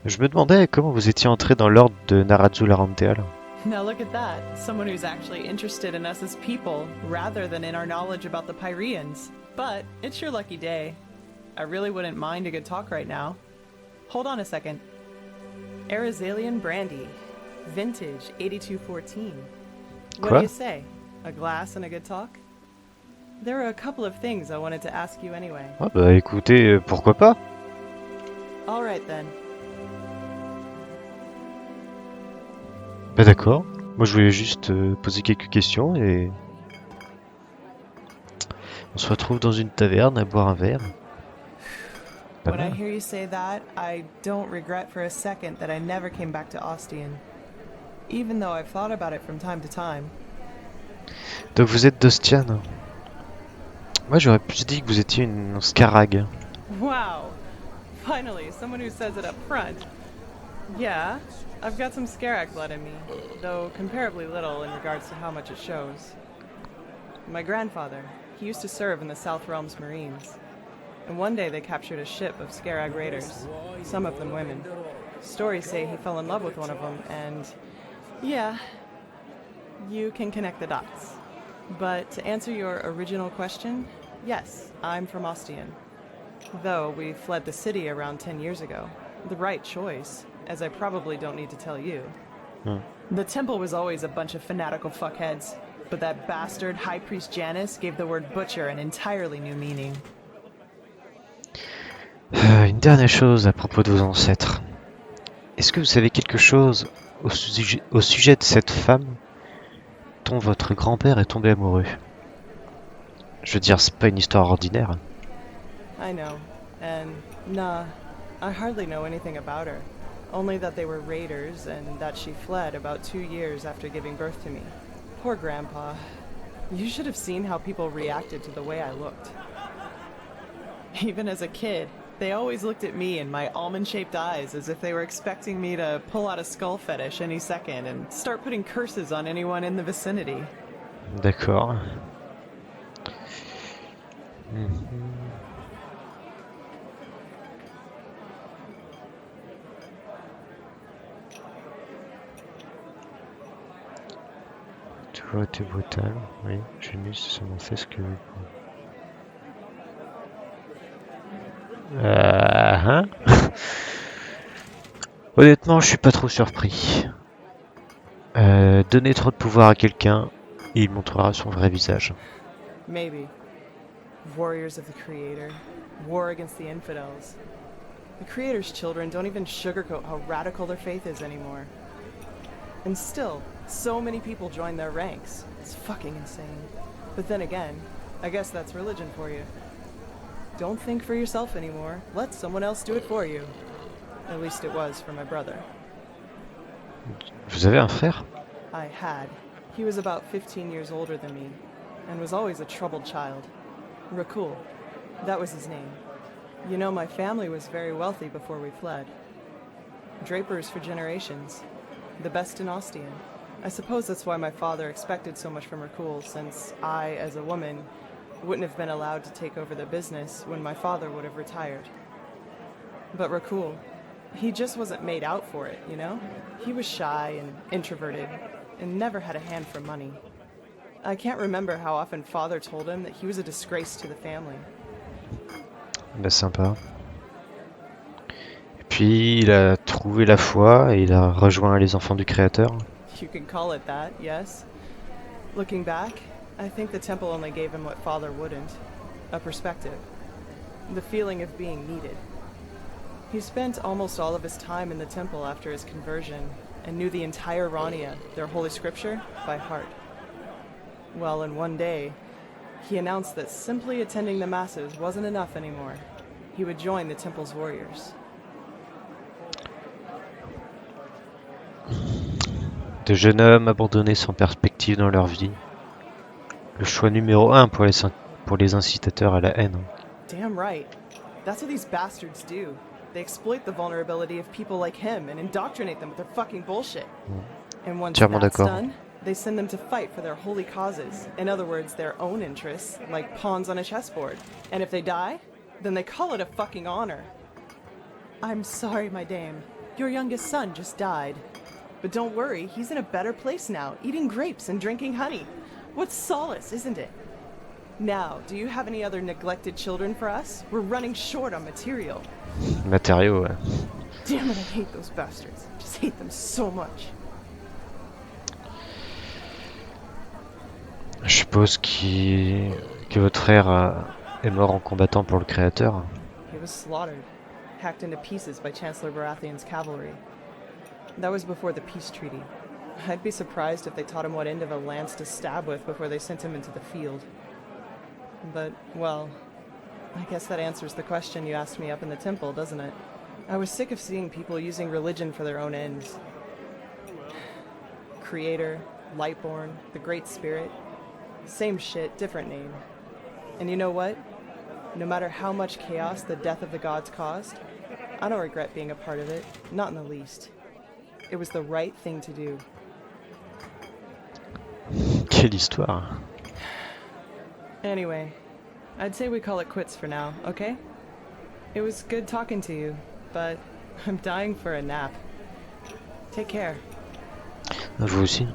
Je me demandais comment vous étiez entré dans l'ordre de Narazu Laranteal. Now look at that. Someone who's actually interested in us as people, rather than in our knowledge about the Pyreans. But it's your lucky day. I really wouldn't mind a good talk right now. Hold on a second. Arizalian Brandy. Vintage 8214. What do you say? A glass and a good talk? There are a couple of things I wanted to ask you anyway. Ah bah écoutez, pourquoi pas? Alright then. Bah d'accord. Moi je voulais juste poser quelques questions et... on se retrouve dans une taverne à boire un verre. Pas When I mal. hear you say that, I don't regret for a second that I never came back to Ostian. Even though I've thought about it from time to time. Donc vous êtes d'Ostian. Moi j'aurais plus dit que vous étiez une Scarag. Wow! Finally, someone who says it up front. Yeah, I've got some Scarag blood in me, though comparably little in regards to how much it shows. My grandfather, he used to serve in the South Realms Marines. And one day they captured a ship of Scarag raiders, some of them women. Stories say he fell in love with one of them, and yeah, you can connect the dots. But to answer your original question, yes, I'm from Ostian. Though we fled the city around 10 years ago. The right choice, as I probably don't need to tell you. The temple was always a bunch of fanatical fuckheads, but that bastard High Priest Janus gave the word butcher an entirely new meaning. Une dernière chose à propos de vos ancêtres. Est-ce que vous savez quelque chose au sujet de cette femme dont votre grand-père est tombé amoureux? Je veux dire, c'est pas une histoire ordinaire. I know, and nah, I hardly know anything about her. Only that they were raiders and that she fled about 2 years after giving birth to me. Poor Grandpa. You should have seen how people reacted to the way I looked. Even as a kid, They always looked at me and my almond-shaped eyes as if they were expecting me to pull out a skull fetish any second and start putting curses on anyone in the vicinity. D'accord. Toujours été brutal, oui. J'ai seulement fait ce que... Honnêtement, je suis pas trop surpris. Donner trop de pouvoir à quelqu'un, et il montrera son vrai visage. Maybe. Warriors of the Creator. War against the infidels. The Creator's children don't even sugarcoat how radical their faith is anymore. And still, so many people join their ranks. It's fucking insane. But then again, I guess that's religion for you. Don't think for yourself anymore. Let someone else do it for you. At least it was for my brother. Vous avez un frère? I had. He was about 15 years older than me, and was always a troubled child. Rakul. That was his name. You know, my family was very wealthy before we fled. Drapers for generations. The best in Ostian. I suppose that's why my father expected so much from Rakul, since I, as a woman, wouldn't have been allowed to take over the business when my father would have retired. But Rakul, he just wasn't made out for it, you know? He was shy and introverted, and never had a hand for money. I can't remember how often father told him that he was a disgrace to the family. Bah sympa. Et puis il a trouvé la foi et il a rejoint les enfants du Créateur. You can call it that, yes. Looking back, I think the temple only gave him what father wouldn't. A perspective. The feeling of being needed. He spent almost all of his time in the temple after his conversion, and knew the entire Rania, their holy scripture, by heart. Well, and one day, he announced that simply attending the masses wasn't enough anymore. He would join the temple's warriors. De jeunes hommes abandonnés sans perspective dans leur vie. Le choix numéro 1 pour les incitateurs à la haine. Damn right. That's what these bastards do. They exploit the vulnerability of people like him and indoctrinate them with their fucking bullshit. And once that's done, they send them to fight for their holy causes. In other words, their own interests, like pawns on a chessboard. And if they die, then they call it a fucking honor. I'm sorry, my dame. Your youngest son just died. But don't worry, he's in a better place now, eating grapes and drinking honey. What solace, isn't it? Now, do you have any other neglected children for us? We're running short on material. Matériaux, ouais. Damn it, I hate those bastards. Just hate them so much. Je suppose que votre frère est mort en combattant pour le Créateur. He was slaughtered, hacked into pieces by Chancellor Baratheon's cavalry. That was before the peace treaty. I'd be surprised if they taught him what end of a lance to stab with before they sent him into the field. But, well, I guess that answers the question you asked me up in the temple, doesn't it? I was sick of seeing people using religion for their own ends. Creator, Lightborn, the Great Spirit. Same shit, different name. And you know what? No matter how much chaos the death of the gods caused, I don't regret being a part of it, not in the least. It was the right thing to do. Quelle histoire. Anyway, I'd say we call it quits for now, okay? It was good talking to you, but I'm dying for a nap. Take care. Vous aussi.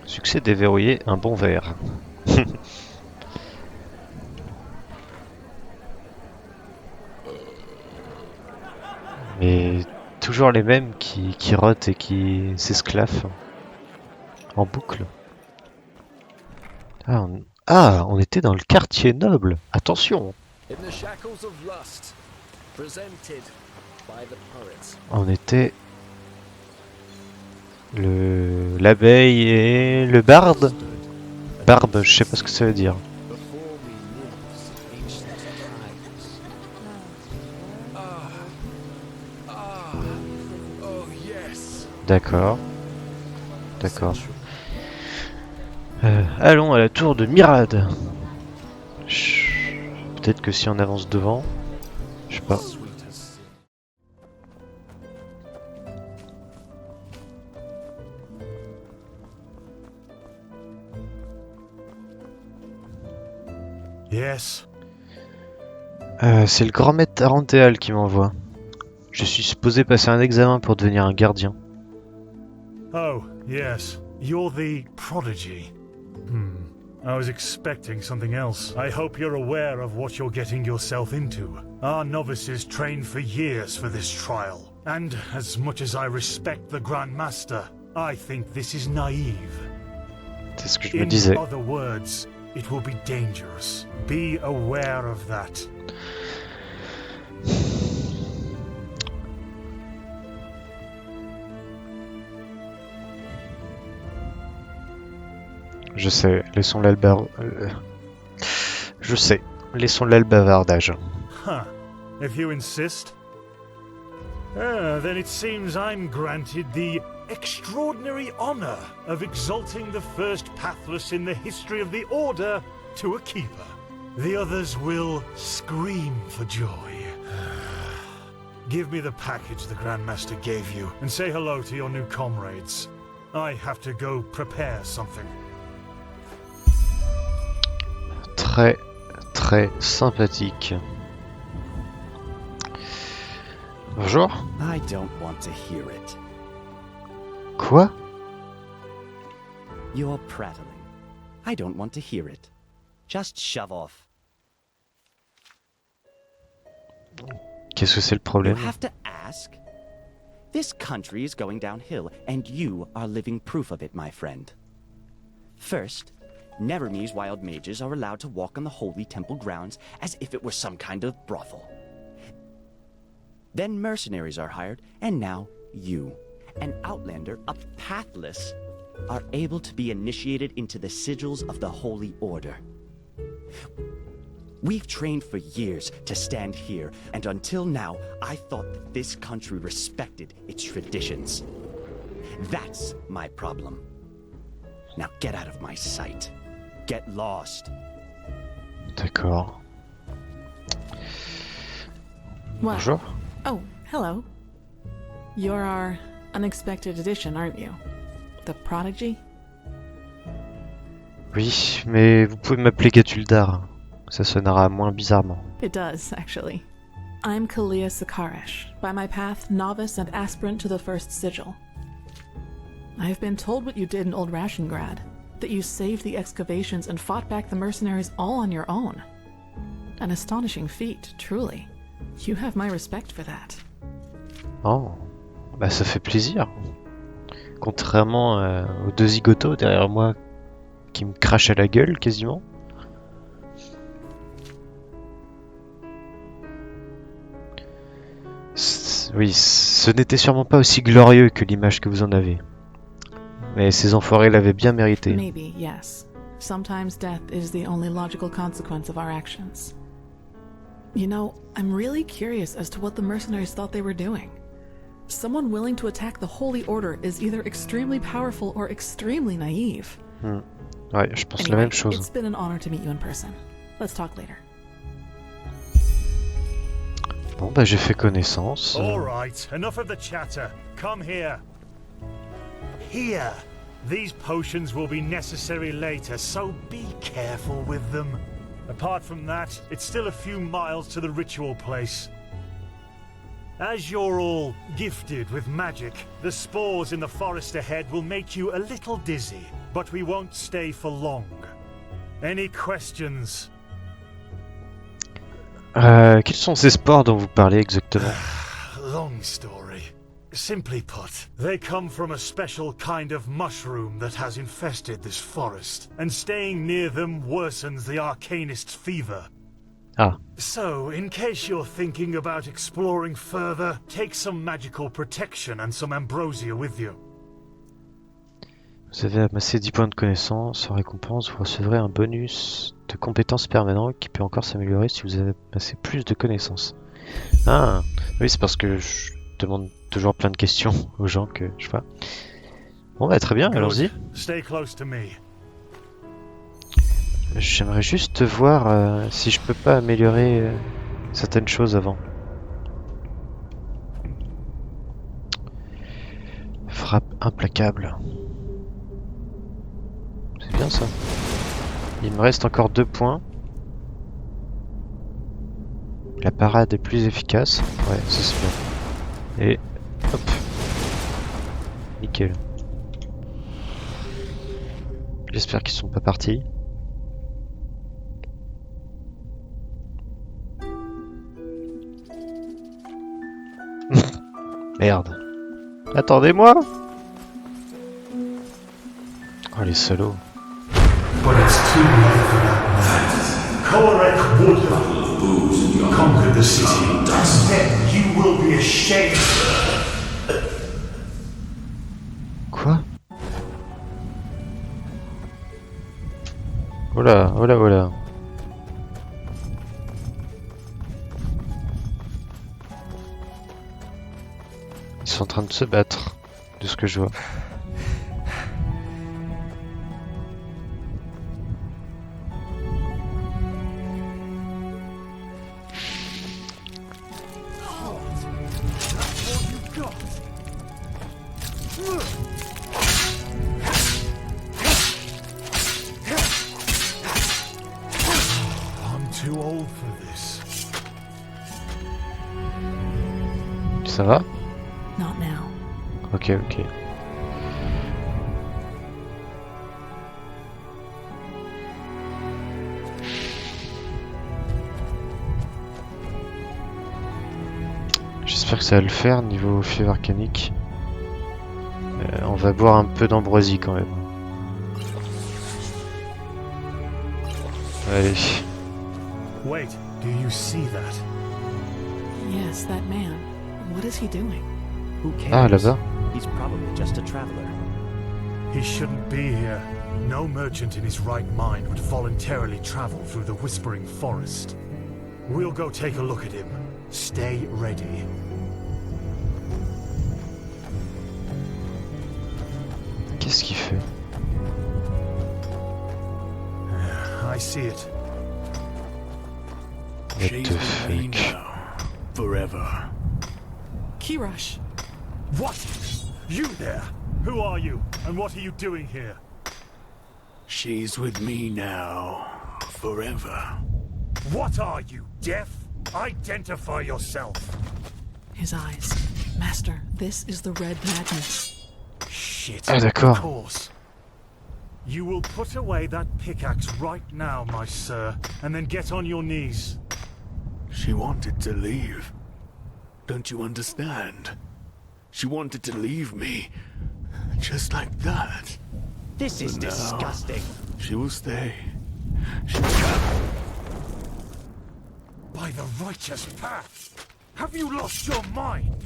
Succès déverrouillé, un bon verre. Mais toujours les mêmes qui rotent et qui s'esclaffent en boucle. On était dans le quartier noble. Attention. On était l'abeille et le barde. Barbe, je sais pas ce que ça veut dire. D'accord. D'accord. Allons à la tour de Myrad. Peut-être que si on avance devant... Je sais pas. Yes. C'est le grand maître Arantheal qui m'envoie. Je suis supposé passer un examen pour devenir un gardien. Oh, yes. You're the prodigy. I was expecting something else. I hope you're aware of what you're getting yourself into. Our novices trained for years for this trial. And as much as I respect the Grand Master, I think this is naive. C'est ce que je me disais. In other words, it will be dangerous. Be aware of that. Je sais, laissons-là le Je sais, laissons-là le bavardage. Huh. If you insist. Then it seems I'm granted the extraordinary honor of exalting the first Pathless in the history of the Order to a keeper. The others will scream for joy. Give me the package the Grandmaster gave you, and say hello to your new comrades. I have to go prepare something. Très, très sympathique. Bonjour. I don't want to hear it. Quoi? You're prattling. I don't want to hear it. Just shove off. Qu'est-ce que c'est le problème? You have to ask? This country is going downhill, and you are living proof of it, my friend. First, Nevermee's wild mages are allowed to walk on the holy temple grounds as if it were some kind of brothel. Then mercenaries are hired, and now you, an outlander, a pathless, are able to be initiated into the sigils of the Holy Order. We've trained for years to stand here, and until now, I thought that this country respected its traditions. That's my problem. Now get out of my sight. Get lost. D'accord. What? Bonjour. Oh, hello. You're our unexpected addition, aren't you? The prodigy? Oui, mais vous pouvez m'appeler Gatuldar. Ça sonnera moins bizarrement. It does, actually. I'm Kalia Sakaresh, by my path novice and aspirant to the first sigil. I've been told what you did in Old Rashengrad, that you saved the excavations and fought back the mercenaries all on your own. An astonishing feat, truly. You have my respect for that. Oh, bah ça fait plaisir. Contrairement aux deux zigotos derrière moi qui me crachent à la gueule quasiment. Oui, ce n'était sûrement pas aussi glorieux que l'image que vous en avez. Mais ces enfoirés l'avaient bien mérité. Maybe, yes. Sometimes death is the only logical consequence of our actions. You know, I'm really curious as to what the mercenaries thought they were doing. Someone willing to attack the Holy Order is either extremely powerful or extremely naive. Ouais, je pense Anyway, la même chose. It's been an honor to meet you in person. Let's talk later. Bon, bah j'ai fait connaissance. All right, enough of the chatter. Come here. Here. These potions will be necessary later, so be careful with them. Apart from that, it's still a few miles to the ritual place. As you're all gifted with magic, the spores in the forest ahead will make you a little dizzy, but we won't stay for long. Any questions? Quels sont ces spores dont vous parlez exactement? Long story. Simply put, they come from a special kind of mushroom that has infested this forest, and staying near them worsens the arcanist's fever. Ah. So, in case you're thinking about exploring further, take some magical protection and some ambrosia with you. Vous avez amassé 10 points de connaissance. En récompense, vous recevrez un bonus de compétences permanent qui peut encore s'améliorer si vous avez amassé plus de connaissances. Ah, oui, c'est parce que je demande toujours plein de questions aux gens que je vois. Bon, bah très bien, allons-y. Stay close to me. J'aimerais juste voir si je peux pas améliorer certaines choses avant. frappe implacable. C'est bien ça. Il me reste encore 2 points. La parade est plus efficace. Ouais, ça c'est bien. Et hop. Nickel. J'espère qu'ils sont pas partis. Merde. Attendez-moi. Oh les salauds. But it's too late for that. Korek would conquer the city, and then you will be ashamed. Quoi? Oh là, oh là, oh là. Ils sont en train de se battre, de ce que je vois. I'm too old for this. Ça va? Not now. Ok, ok. J'espère que ça va le faire niveau fièvre arcanique. On va boire un peu d'ambroisie quand même. Allez. Wait, do you see that? Yes, that man. What is he doing? Who cares? Ah, là-bas. He's probably just a traveler. He shouldn't be here. No merchant in his right mind would voluntarily travel through the Whispering Forest. We'll go take a look at him. Stay ready. Qu'est-ce qu'il fait? I see it. What the fuck? Forever. Kirush. What? You there? Who are you? And what are you doing here? She's with me now. Forever. What are you, deaf? Identify yourself. His eyes. Master, this is the Red Madness. Shit. Ah, d'accord. Of course. You will put away that pickaxe right now, my sir, and then get on your knees. She wanted to leave. Don't you understand? She wanted to leave me. Just like that. This is But now, disgusting. She will stay. By the righteous path! Have you lost your mind?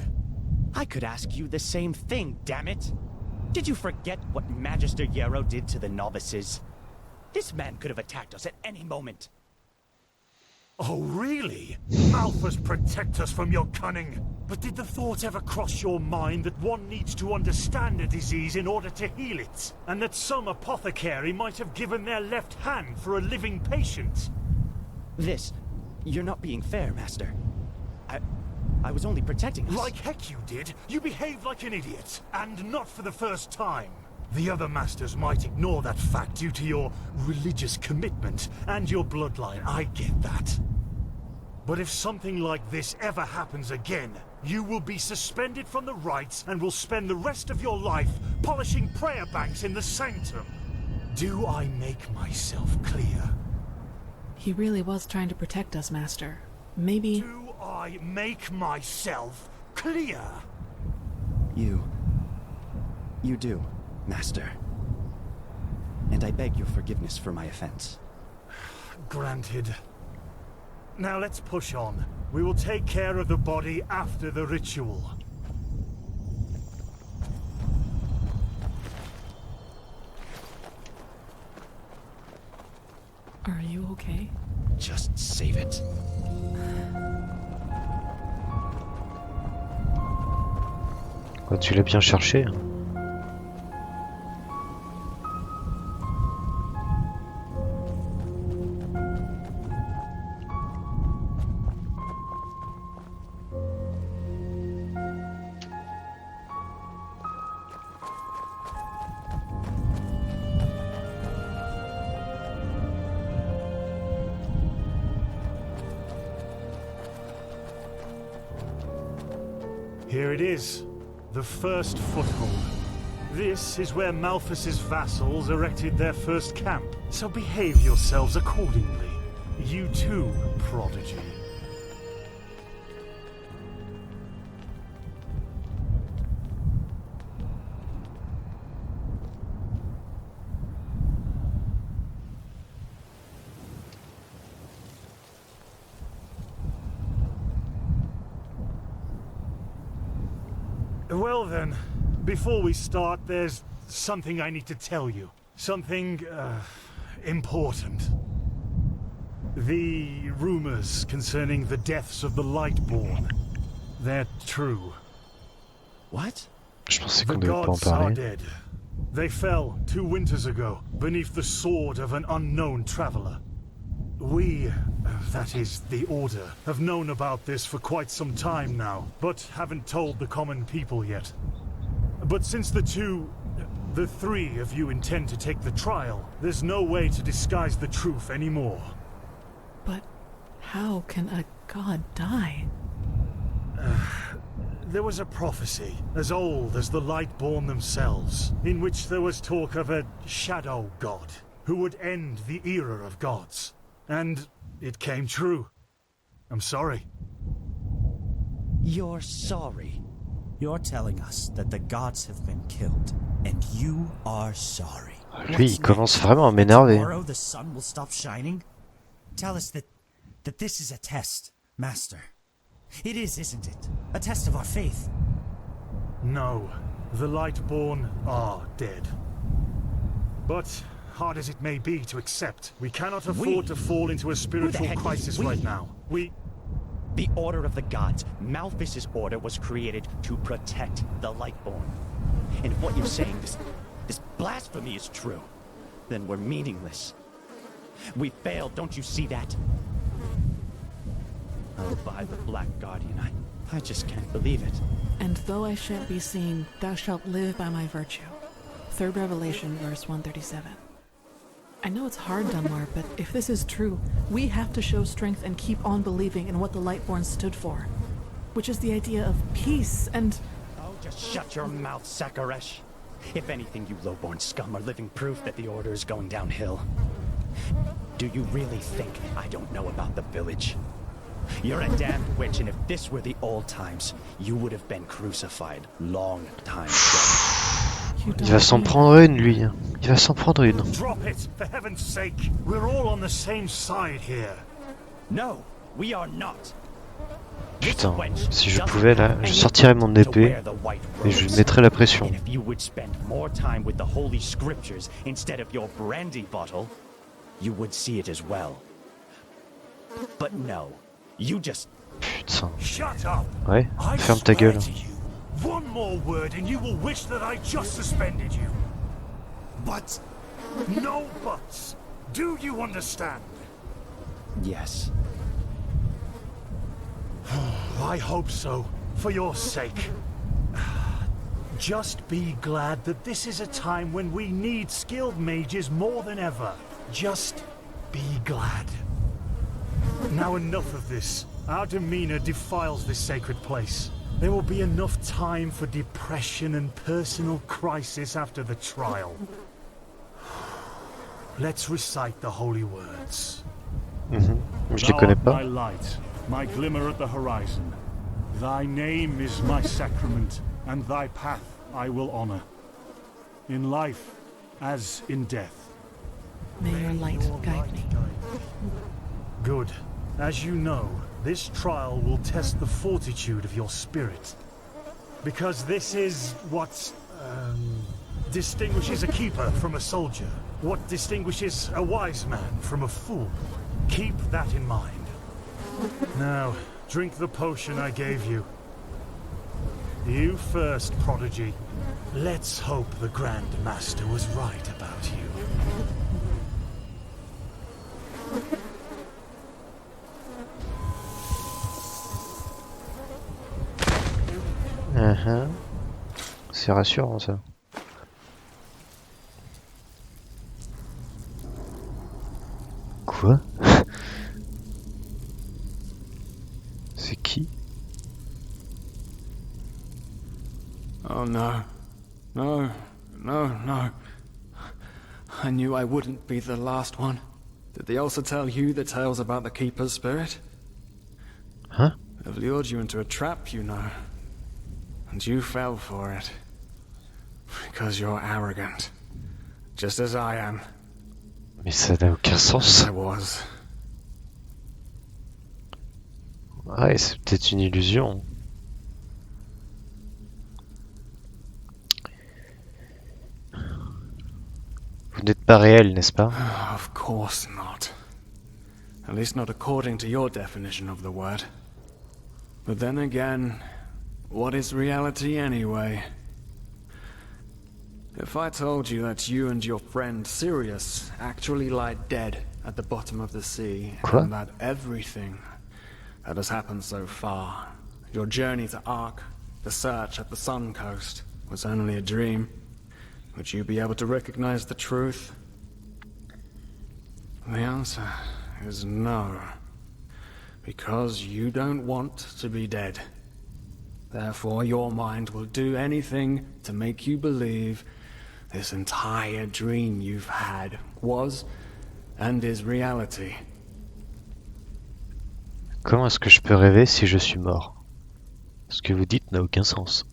I could ask you the same thing, damn it! Did you forget what Magister Yarrow did to the novices? This man could have attacked us at any moment. Oh, really? Malphas protect us from your cunning. But did the thought ever cross your mind that one needs to understand a disease in order to heal it? And that some apothecary might have given their left hand for a living patient? You're not being fair, Master. I was only protecting us. Like heck you did. You behaved like an idiot. And not for the first time. The other masters might ignore that fact due to your religious commitment and your bloodline. I get that. But if something like this ever happens again, you will be suspended from the rites and will spend the rest of your life polishing prayer banks in the sanctum. Do I make myself clear? He really was trying to protect us, Master. Maybe... Do I make myself clear? You do, Master. And I beg your forgiveness for my offense. Granted. Now let's push on. We will take care of the body after the ritual. Are you okay? Just save it. Oh, tu l'as bien cherché. Hein. Here it is, the first foothold. This is where Malphas's vassals erected their first camp, so behave yourselves accordingly. You too, Prodigy. Well then, before we start, there's something I need to tell you. Something, important. The rumors concerning the deaths of the Lightborn, they're true. What? Je pensais The qu'on devait pas en gods are parler. dead. They fell 2 winters ago, beneath the sword of an unknown traveler. We, that is, the Order, have known about this for quite some time now, but haven't told the common people yet. But since the 3 of you intend to take the trial, there's no way to disguise the truth anymore. But how can a god die? There was a prophecy, as old as the Lightborn themselves, in which there was talk of a shadow god, who would end the era of gods. And it came true. I'm sorry. You're sorry? You're telling us that the gods have been killed, and you are sorry. Lui, il commence vraiment à m'énerver. Tomorrow the sun will stop shining? Tell us that this is a test, Master. It is, isn't it? A test of our faith. No, the Lightborn are dead. But hard as it may be to accept, we cannot afford to fall into a spiritual crisis right now. The Order of the Gods, Malphas's order, was created to protect the Lightborn. And if what you're saying, this blasphemy is true, then we're meaningless. We failed, don't you see that? Oh, by the Black Guardian, I just can't believe it. And though I shan't be seen, thou shalt live by my virtue. 3rd Revelation, verse 137. I know it's hard, Dunmar, but if this is true, we have to show strength and keep on believing in what the Lightborn stood for. Which is the idea of peace and... Oh, just shut your mouth, Sakaresh. If anything, you lowborn scum are living proof that the Order is going downhill. Do you really think I don't know about the village? You're a damned witch, and if this were the old times, you would have been crucified long time ago. Il va s'en prendre une, lui. Il va s'en prendre une. Drop it, for heaven's sake. We're all on the same side here. No, we are not. Putain, si je pouvais là, je sortirais mon épée et je lui mettrais la pression. And if you would spend more time with the holy scriptures instead of your brandy bottle, you would see it as well. But no, you just... Putain. Shut up. Ouais, ferme ta gueule. One more word and you will wish that I just suspended you. But... No buts. Do you understand? Yes. I hope so, for your sake. Just be glad that this is a time when we need skilled mages more than ever. Just be glad. Now enough of this. Our demeanor defiles this sacred place. There will be enough time for depression and personal crisis after the trial. Let's recite the holy words. Je les connais pas. My light, my glimmer at the horizon. Thy name is my sacrament, and thy path I will honor. In life, as in death. May your light guide me. Good. As you know, this trial will test the fortitude of your spirit. Because this is what distinguishes a keeper from a soldier. What distinguishes a wise man from a fool. Keep that in mind. Now, drink the potion I gave you. You first, Prodigy. Let's hope the Grand Master was right about you. C'est rassurant ça. Quoi? C'est qui? Oh no. No, no, no. I knew I wouldn't be the last one. Did they also tell you the tales about the Keeper's spirit? Huh? They've lured you into a trap, you know. And you fell for it. Because you're arrogant. Just as I am. Mais ça n'a aucun sens. I was. Ouais, c'est peut-être une illusion. Vous n'êtes pas réel, n'est-ce pas? Of course not. At least not according to your definition of the word. But then again, what is reality anyway? If I told you that you and your friend Sirius actually lie dead at the bottom of the sea, Quoi? and that everything that has happened so far, your journey to Ark, the search at the Sun Coast, was only a dream, would you be able to recognize the truth? The answer is no. Because you don't want to be dead. Therefore, your mind will do anything to make you believe this entire dream you've had was and is reality. Comment est-ce que je peux rêver si je suis mort? Ce que vous dites n'a aucun sens.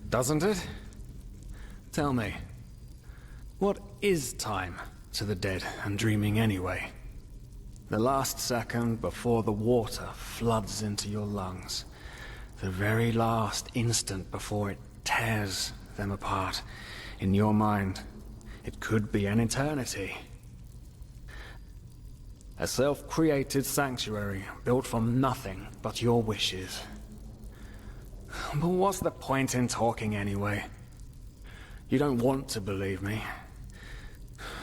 Doesn't it? Tell me, what is time to the dead and dreaming anyway? The last second before the water floods into your lungs. The very last instant before it tears them apart. In your mind, it could be an eternity. A self-created sanctuary built from nothing but your wishes. But what's the point in talking anyway? You don't want to believe me.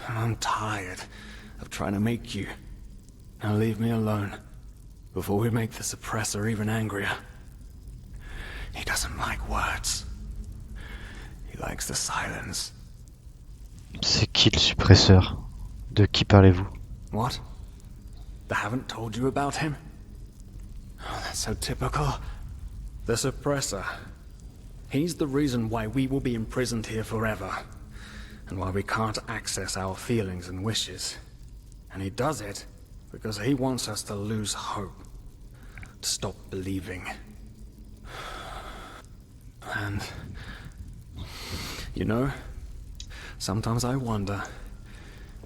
And I'm tired of trying to make you. Now leave me alone, before we make the suppressor even angrier. He doesn't like words. He likes the silence. C'est qui le suppresseur? De qui parlez-vous? What? They haven't told you about him? Oh, that's so typical. The suppressor. He's the reason why we will be imprisoned here forever. And why we can't access our feelings and wishes. And he does it because he wants us to lose hope. To stop believing. And... you know, sometimes I wonder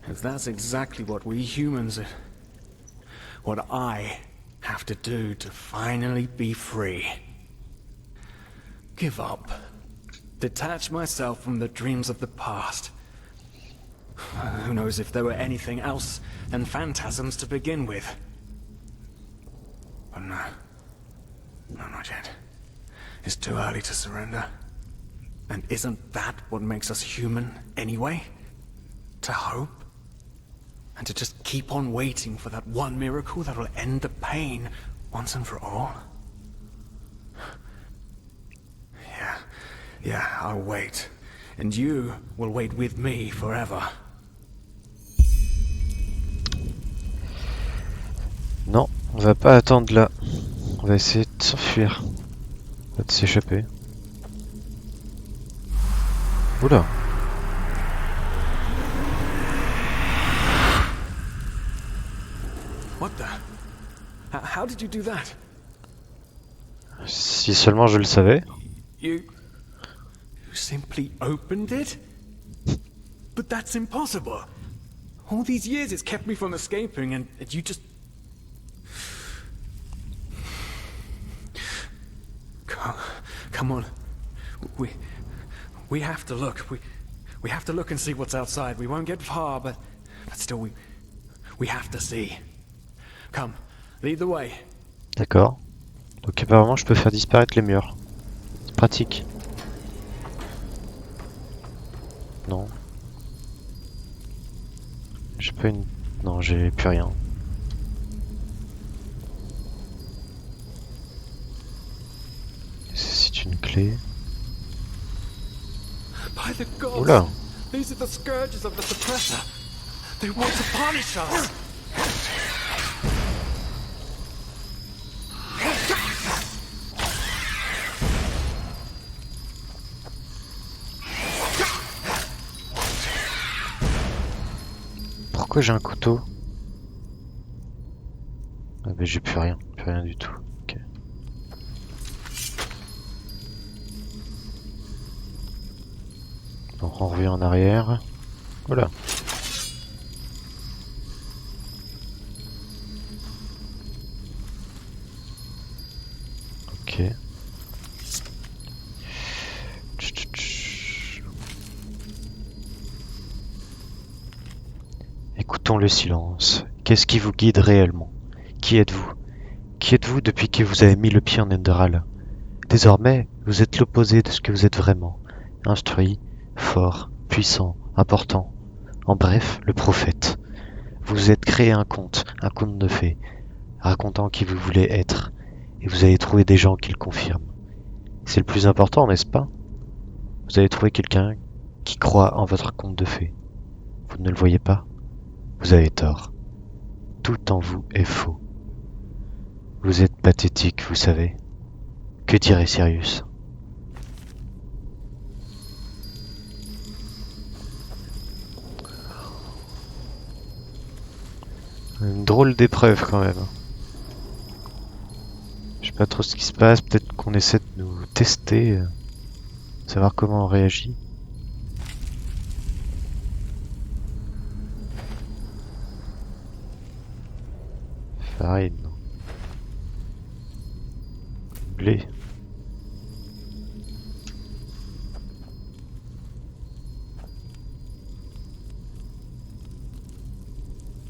if that's exactly what we humans... what I have to do to finally be free. Give up. Detach myself from the dreams of the past. Who knows if there were anything else than phantasms to begin with. But no. No, not yet. It's too early to surrender. And isn't that what makes us human anyway? To hope? And to just keep on waiting for that one miracle that will end the pain once and for all? Yeah, I'll wait. And you will wait with me forever. Non, on va pas attendre là. On va essayer de s'enfuir. On va de s'échapper. Oula. What the? How did you do that? Si seulement je le savais. You simply opened it? But that's impossible. All these years it's kept me from escaping and you just... Come on. We have to look. We have to look and see what's outside. We won't get far, but still we have to see. Come, lead the way. D'accord. Donc apparemment je peux faire disparaître les murs. C'est pratique. Non. J'ai pas une... Non, j'ai plus rien. C'est une clé. By the gods, Oula. these are the scourges of the suppressor. They want to punish us. Pourquoi j'ai un couteau? Ah bah j'ai plus rien du tout. Ok. Donc on revient en arrière. Voilà. Ok. Écoutons le silence. Qu'est-ce qui vous guide réellement? Qui êtes-vous? Qui êtes-vous depuis que vous avez mis le pied en Enderal? Désormais, vous êtes l'opposé de ce que vous êtes vraiment. Instruit, fort, puissant, important. En bref, le prophète. Vous vous êtes créé un conte de fées, racontant qui vous voulez être, et vous avez trouvé des gens qui le confirment. C'est le plus important, n'est-ce pas? Vous avez trouvé quelqu'un qui croit en votre conte de fées. Vous ne le voyez pas? Vous avez tort. Tout en vous est faux. Vous êtes pathétique, vous savez. Que dirait Sirius? Une drôle d'épreuve quand même. Je sais pas trop ce qui se passe, peut-être qu'on essaie de nous tester, savoir comment on réagit. Farine. Blé.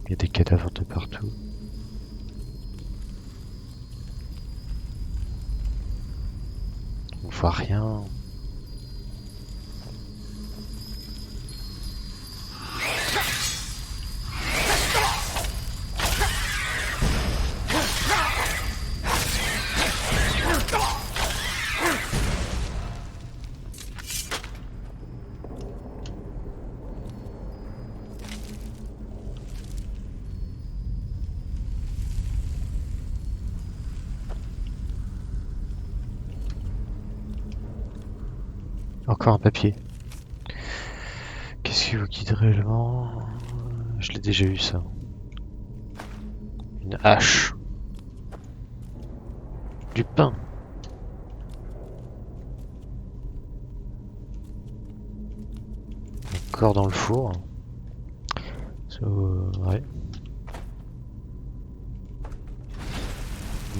Il y a des cadavres de partout. On voit rien. Encore un papier. Qu'est-ce qui vous guide réellement? Je l'ai déjà eu ça. Une hache. Du pain. Encore dans le four. Ouais.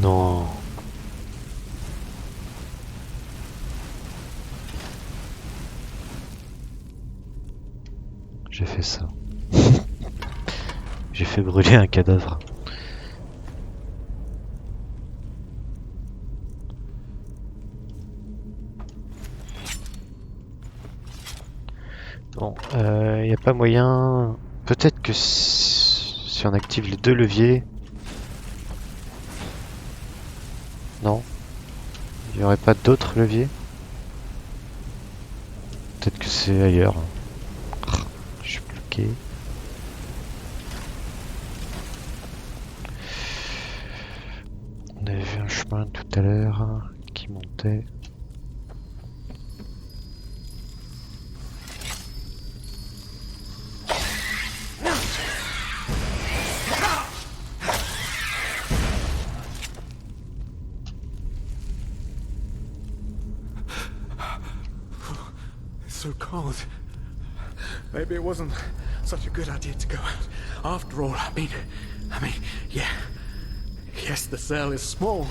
Non. J'ai fait ça. J'ai fait brûler un cadavre. Bon, y a pas moyen... Peut-être que si on active les deux leviers... Non. Il y aurait pas d'autres leviers? Peut-être que c'est ailleurs. Je suis bloqué. On avait vu un chemin tout à l'heure qui montait. It's so cold. Maybe it wasn't such a good idea to go out. After all, I mean, yeah. Yes, the cell is small.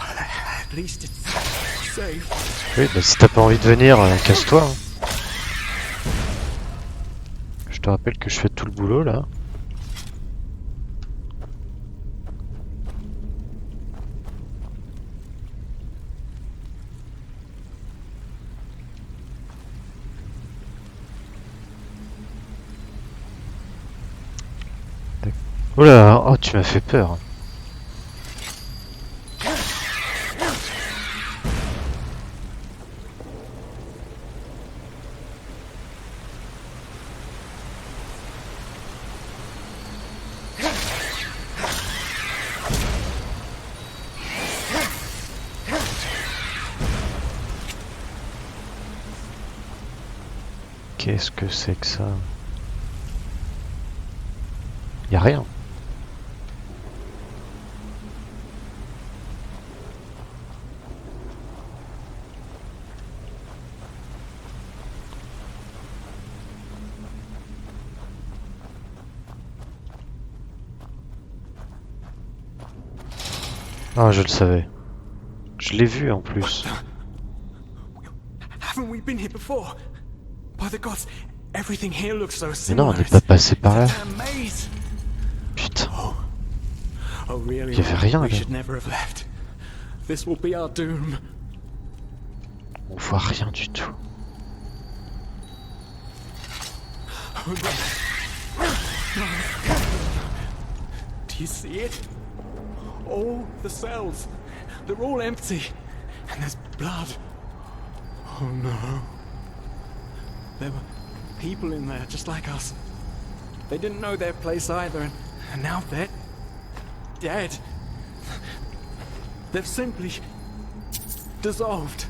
At least it's safe. Oui, bah si t'as pas envie de venir, casse-toi. Hein. Je te rappelle que je fais tout le boulot là. Oula, oh tu m'as fait peur. Qu'est-ce que c'est que ça? Y a rien. Ah, je le savais. Je l'ai vu en plus. Haven't we been here before? By the gods, everything here looks so Mais similar. non, on n'est pas passé par là. Damn maze. Putain. Oh really? Il y avait rien We là. should never have left. This will be our doom. On voit rien du tout. Oh, no. Do you see it? All the cells, they're all empty, and there's blood. Oh no. There were people in there just like us. They didn't know their place either, and now they're dead. They've simply dissolved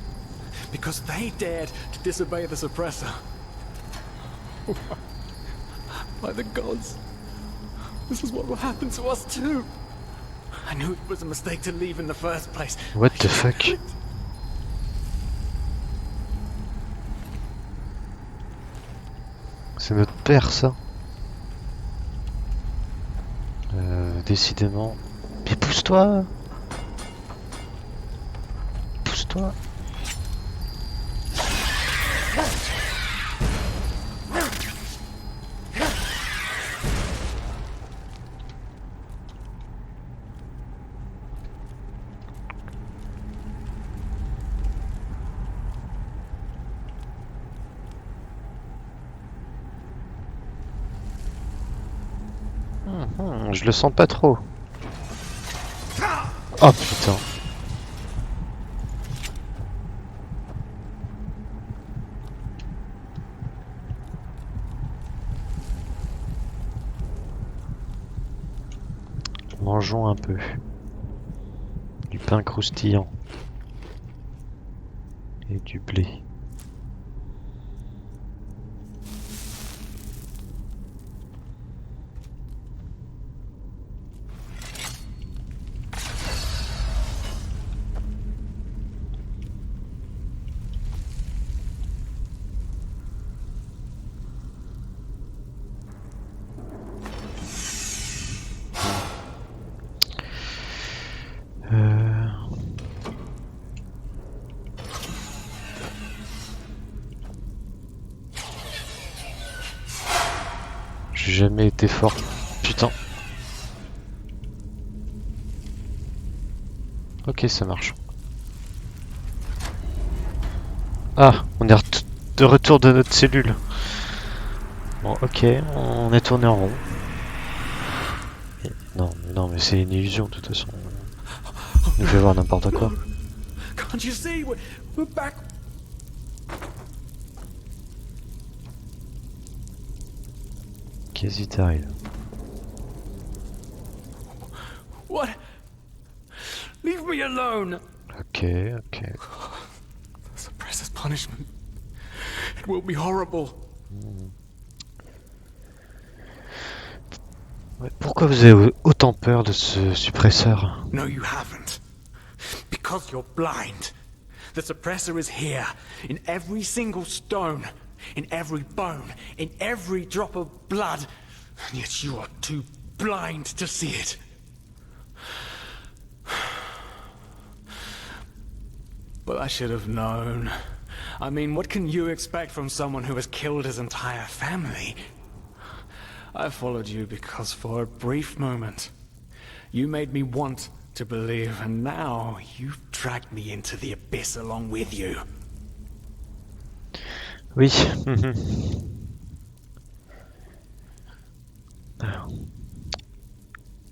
because they dared to disobey the suppressor. By the gods, this is what will happen to us too. I knew it was a mistake to leave in the first place. What the fuck? C'est notre père, ça. Décidément. Mais pousse-toi! Pousse-toi! Je le sens pas trop. Oh putain. Mangeons un peu. Du pain croustillant. Et du blé. J'ai jamais été fort. Putain. Ok, ça marche. Ah, on est de retour de notre cellule. Bon, ok, on est tourné en rond. Non, non, mais c'est une illusion de toute façon. Il nous fait voir n'importe quoi. Can't you see? We're back. Qu'est-ce qui t'arrive? What? Leave me alone. Ok, ok. The suppressor's punishment. It will be horrible. Ouais, pourquoi vous avez autant peur de ce suppresseur? No, you haven't. Because you're blind. The suppressor is here, in every single stone, in every bone, in every drop of blood, and yet you are too blind to see it. But I should have known. I mean, what can you expect from someone who has killed his entire family? I followed you because for a brief moment, you made me want to believe, and now you've dragged me into the abyss along with you. Oui.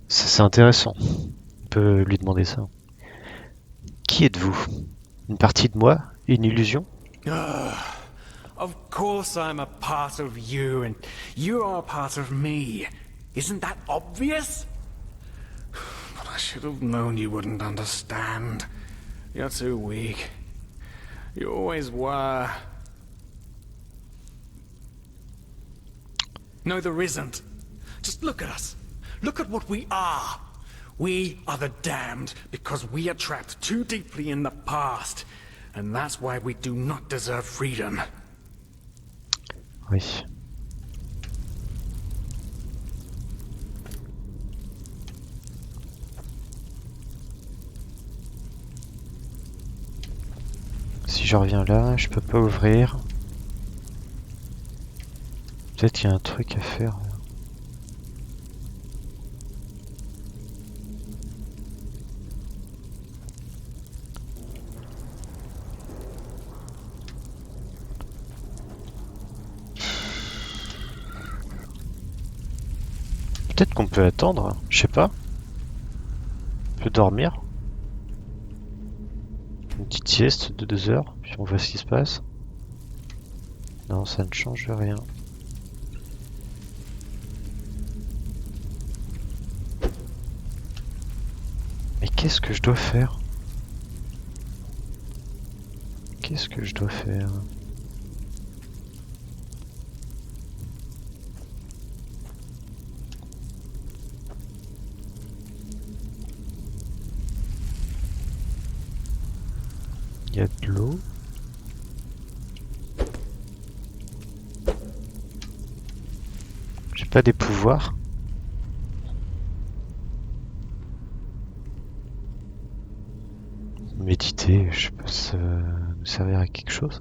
C'est intéressant. On peut lui demander ça. Qui êtes-vous? Une partie de moi? Une illusion? Of course I'm a part of you, and you are a part of me. Isn't that obvious? But I should have known you wouldn't understand. You're too weak. You always were. No, there isn't. Just look at us. Look at what we are. We are the damned because we are trapped too deeply in the past. And that's why we do not deserve freedom. Oui. Si je reviens là, je peux pas ouvrir. Peut-être qu'il y a un truc à faire. Peut-être qu'on peut attendre, je sais pas. On peut dormir. Une petite sieste de 2 heures, puis on voit ce qui se passe. Non, ça ne change rien. Mais qu'est-ce que je dois faire? Qu'est-ce que je dois faire? Il y a de l'eau. J'ai pas des pouvoirs. Méditer, je sais pas si ça va nous servir à quelque chose.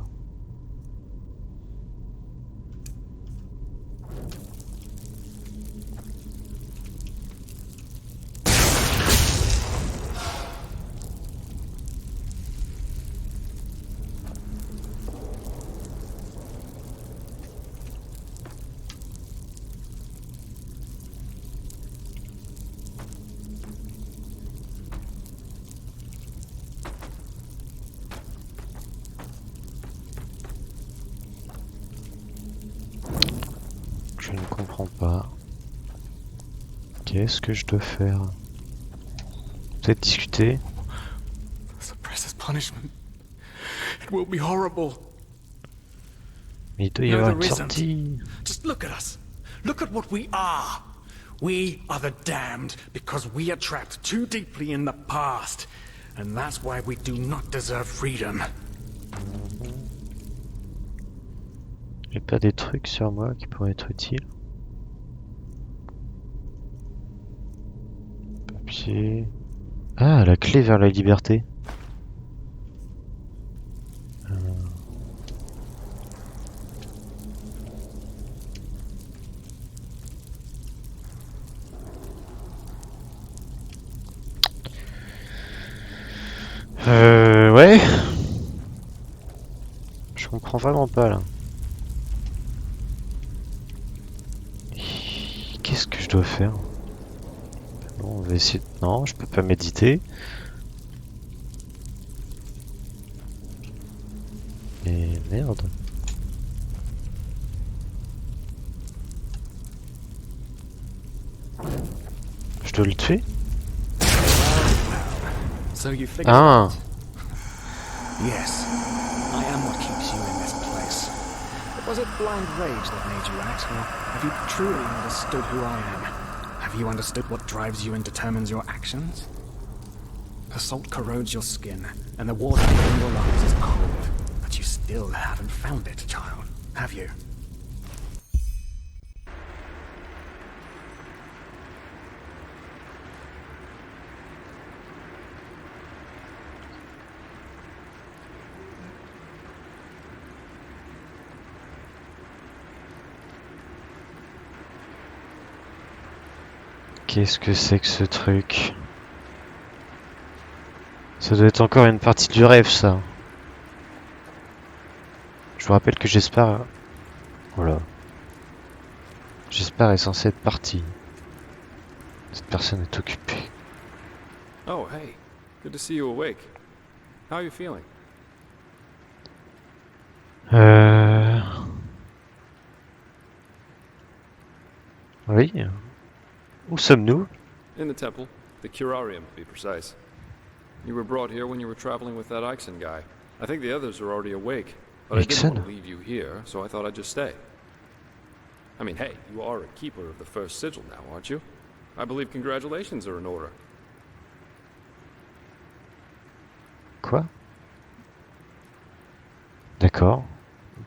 Je ne comprends pas. Qu'est-ce que je dois faire? Peut-être discuter. Suppress punishment. It will be horrible. Mais il doit y avoir une sortie. Just look at us. Look at what we are. We are the damned because we are trapped too deeply in the past. And that's why we do not deserve freedom. J'ai pas des trucs sur moi qui pourraient être utiles. Papier. Ah, la clé vers la liberté. Ouais. Je comprends vraiment pas là. Qu'est-ce que je dois faire? Bon, on va essayer. Non, je peux pas méditer. Mais merde. Je dois le tuer? So you figured Ah. Yes, I am what keeps you in this place. Was it blind rage that made you act, or have you truly understood who I am? Have you understood what drives you and determines your actions? The salt corrodes your skin, and the water in your lungs is cold. But you still haven't found it, child, have you? Qu'est-ce que c'est que ce truc? Ça doit être encore une partie du rêve, ça. Je vous rappelle que J'espère... Voilà. J'espère est censé être parti. Cette personne est occupée. Oh, hey. Good to see you awake. How are you feeling? Oui. Où sommes-nous? In the temple. The curarium, to be precise. You were brought here when you were traveling with that Ixen guy. I think the others are already awake, but I didn't want to leave you here, so I thought I'd just stay. I mean, hey, you are a keeper of the first sigil now, aren't you? I believe congratulations are in order. Quoi? D'accord.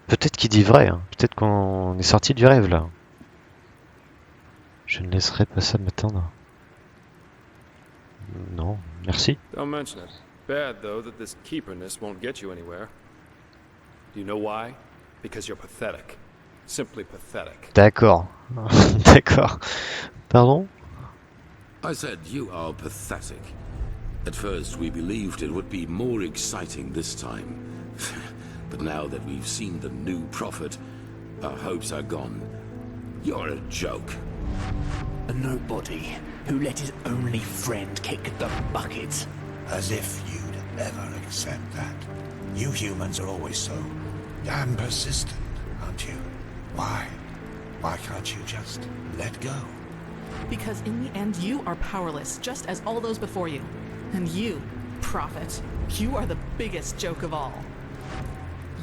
Peut-être qu'il dit vrai, hein. Peut-être qu'on est sorti du rêve là. Je ne laisserai pas ça m'attendre. Non, merci. Don't mention it. Bad, though, that this keeperness won't get you anywhere. Do you know why? Because you're pathetic. Simply pathetic. D'accord. D'accord. Pardon? I said you are pathetic. At first we believed it would be more exciting this time. But now that we've seen the new prophet, our hopes are gone. You're a joke. A nobody who let his only friend kick the bucket. As if you'd ever accept that. You humans are always so damn persistent, aren't you? Why? Why can't you just let go? Because in the end, you are powerless, just as all those before you. And you, prophet, you are the biggest joke of all.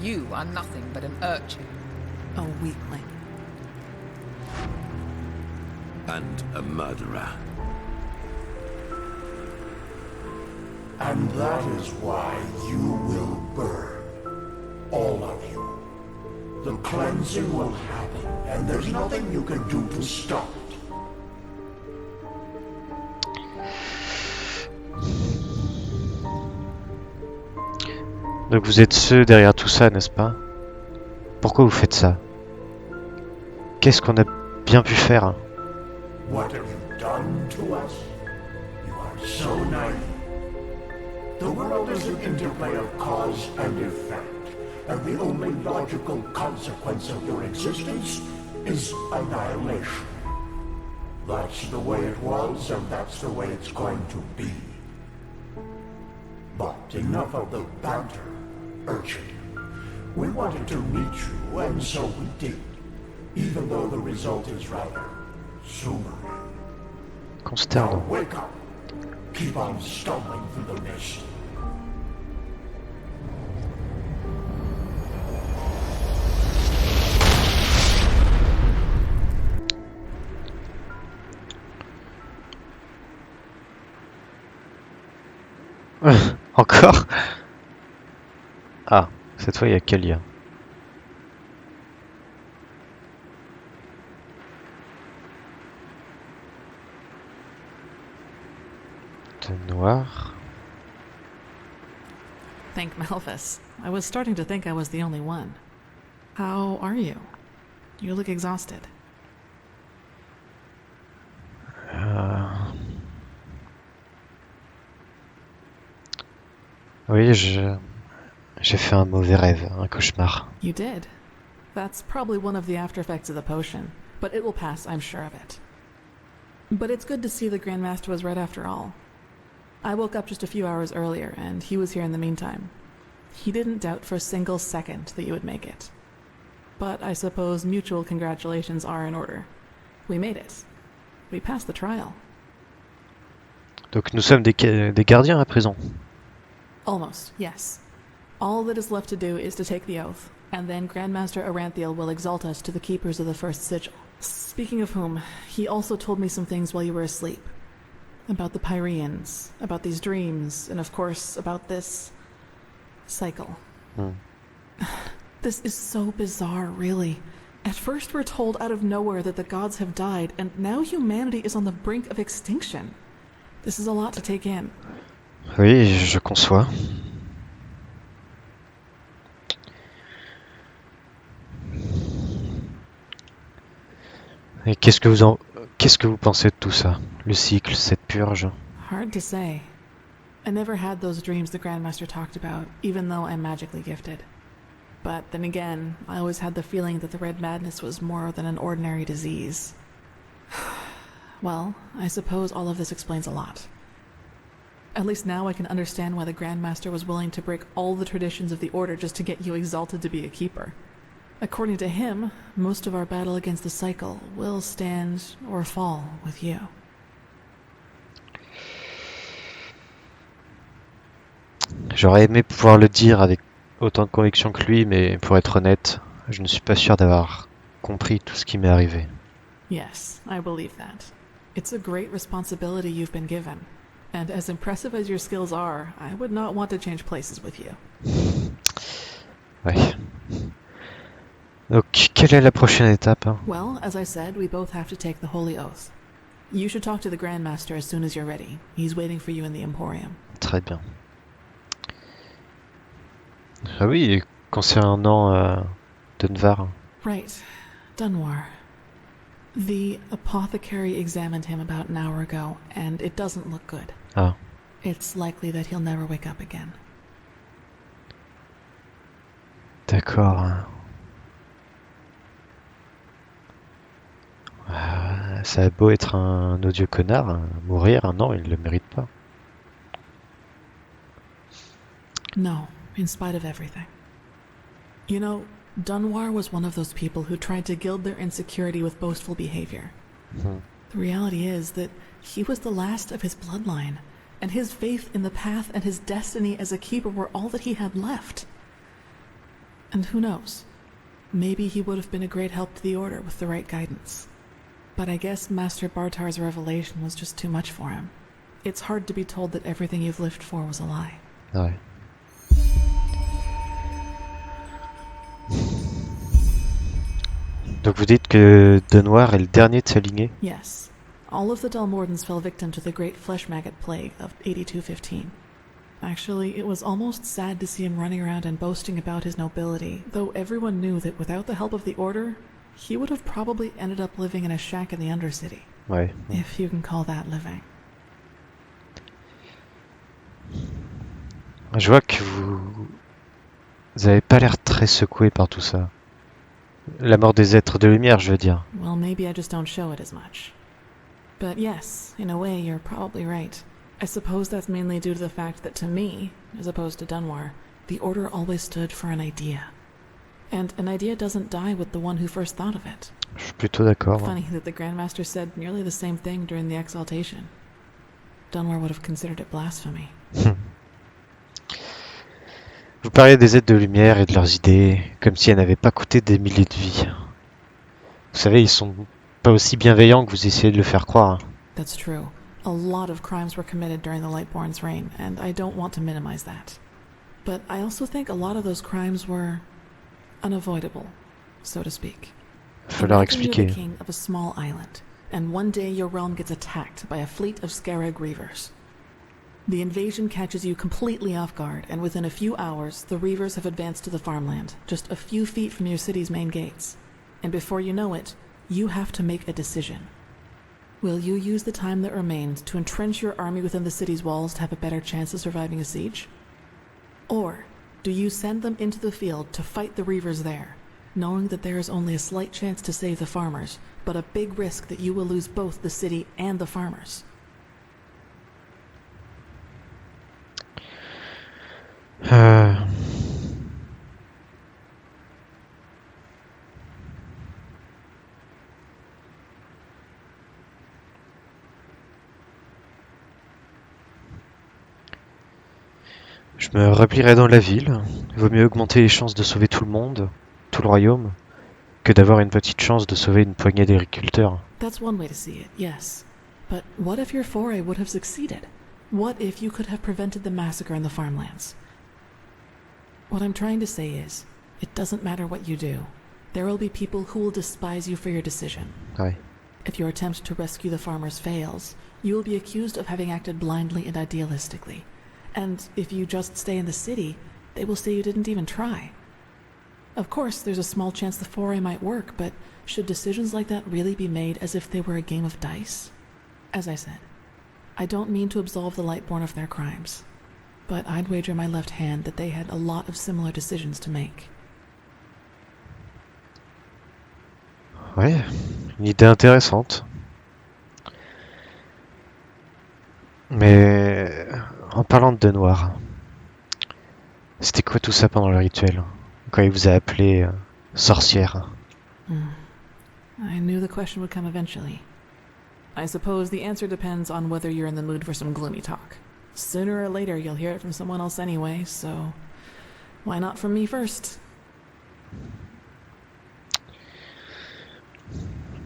You are nothing but an urchin. A weakling. And a murderer. And that is why you will burn. All of you. The cleansing will happen, and there's nothing you can do to stop it. Donc vous êtes ceux derrière tout ça, n'est-ce pas? Pourquoi vous faites ça? Qu'est-ce qu'on a bien pu faire? What have you done to us? You are so naive. The world is an interplay of cause and effect, and the only logical consequence of your existence is annihilation. That's the way it was, and that's the way it's going to be. But enough of the banter, urchin. We wanted to meet you, and so we did, even though the result is rather sobering. Consternant. Now wake up. Keep on stumbling through the mist. Encore? Ah, cette fois il y a Kalia. De noir. Thank Malphus. I was starting to think I was the only one. How are you? You look exhausted. Oui, j'ai fait un mauvais rêve, un cauchemar. You did. That's probably one of the after effects of the potion, but it will pass, I'm sure of it. But it's good to see the Grandmaster was right after all. I woke up just a few hours earlier, and he was here in the meantime. He didn't doubt for a single second that you would make it. But I suppose mutual congratulations are in order. We made it. We passed the trial. Donc nous sommes des gardiens à présent. Almost, yes. All that is left to do is to take the oath, and then Grandmaster Aranthiel will exalt us to the keepers of the first sigil. Speaking of whom, he also told me some things while you were asleep. About the Pyreans, about these dreams, and of course about this cycle. This is so bizarre, really. At first we're told out of nowhere that the gods have died, and now humanity is on the brink of extinction. This is a lot to take in. Oui, je conçois. Et qu'est-ce que vous pensez de tout ça? Le cycle, cette purge? Hard to say. I never had those dreams the Grandmaster talked about, even though I'm magically gifted. But then again, I always had the feeling that the Red Madness was more than an ordinary disease. Well, I suppose all of this explains a lot. At least now I can understand why the Grandmaster was willing to break all the traditions of the Order just to get you exalted to be a keeper. According to him, most of our battle against the cycle will stand or fall with you. J'aurais aimé pouvoir le dire avec autant de conviction que lui, mais pour être honnête, je ne suis pas sûr d'avoir compris tout ce qui m'est arrivé. Yes, I believe that. It's a great responsibility you've been given. And as impressive as your skills are, I would not want to change places with you. Ouais. Donc, quelle est la prochaine étape hein? Well, as I said, we both have to take the Holy Oath. You should talk to the Grand Master as soon as you're ready. He's waiting for you in the Emporium. Très bien. Ah oui, concernant Dunvar. Right. Dunwar. The apothecary examined him about an hour ago, and it doesn't look good. Ah. It's likely that he'll never wake up again. D'accord. Ça a beau être un odieux connard, mourir, non, il ne le mérite pas. No, in spite of everything. You know, Dunwar was one of those people who tried to gild their insecurity with boastful behavior. The reality is that he was the last of his bloodline, and his faith in the path and his destiny as a keeper were all that he had left. And who knows? Maybe he would have been a great help to the Order with the right guidance. But I guess Master Bartar's revelation was just too much for him. It's hard to be told that everything you've lived for was a lie. Ouais. Donc vous dites que Dunwar est le dernier de sa lignée? Yes. All of the Dalmordans fell victim to the Great Flesh Maggot Plague of 8215. Actually, it was almost sad to see him running around and boasting about his nobility, though everyone knew that without the help of the Order, he would have probably ended up living in a shack in the Undercity. Ouais. If you can call that living. Je vois que vous avez pas l'air très secoué par tout ça. La mort des êtres de lumière, je veux dire. Well, maybe I just don't show it as much. But yes, in a way, you're probably right. I suppose that's mainly due to the fact that to me, as opposed to Dunwar, the Order always stood for an idea. And an idea doesn't die with the one who first thought of it. Je suis plutôt d'accord. Funny that the Grandmaster said nearly the same thing during the Exaltation. Dunwar would have considered it blasphemy. Vous parlez des êtres de lumière et de leurs idées, comme si elles n'avaient pas coûté des milliers de vies. Vous savez, ils sont pas aussi bienveillants que vous essayez de le faire croire. That's true. A lot of crimes were committed during the Lightborn's reign, and I don't want to minimize that. But I also think a lot of those crimes were unavoidable, so to speak. Faut leur Imagine you're expliquer. the king of a small island, and one day your realm gets attacked by a fleet of Scarab Reavers. The invasion catches you completely off guard, and within a few hours, the Reavers have advanced to the farmland, just a few feet from your city's main gates. And before you know it, you have to make a decision. Will you use the time that remains to entrench your army within the city's walls to have a better chance of surviving a siege? Or do you send them into the field to fight the Reavers there, knowing that there is only a slight chance to save the farmers, but a big risk that you will lose both the city and the farmers? Je me replierai dans la ville. Il vaut mieux augmenter les chances de sauver tout le monde, tout le royaume, que d'avoir une petite chance de sauver une poignée d'agriculteurs. That's one way to see it, yes. But what if your foray would have succeeded? What if you could have prevented the massacre in the farmlands? What I'm trying to say is, it doesn't matter what you do. There will be people who will despise you for your decision. Ouais. If your attempt to rescue the farmers fails, you will be accused of having acted blindly and idealistically. And if you just stay in the city, they will say you didn't even try. Of course, there's a small chance the foray might work, but should decisions like that really be made as if they were a game of dice? As I said, I don't mean to absolve the Lightborn of their crimes, but I'd wager my left hand that they had a lot of similar decisions to make. Ouais, une idée intéressante. Mais en parlant de Dunwar, c'était quoi tout ça pendant le rituel? Quand il vous a appelé sorcière? I knew the question would come eventually. I suppose the answer depends on whether you're in the mood for some gloomy talk. Sooner or later you'll hear it from someone else anyway, so why not from me first?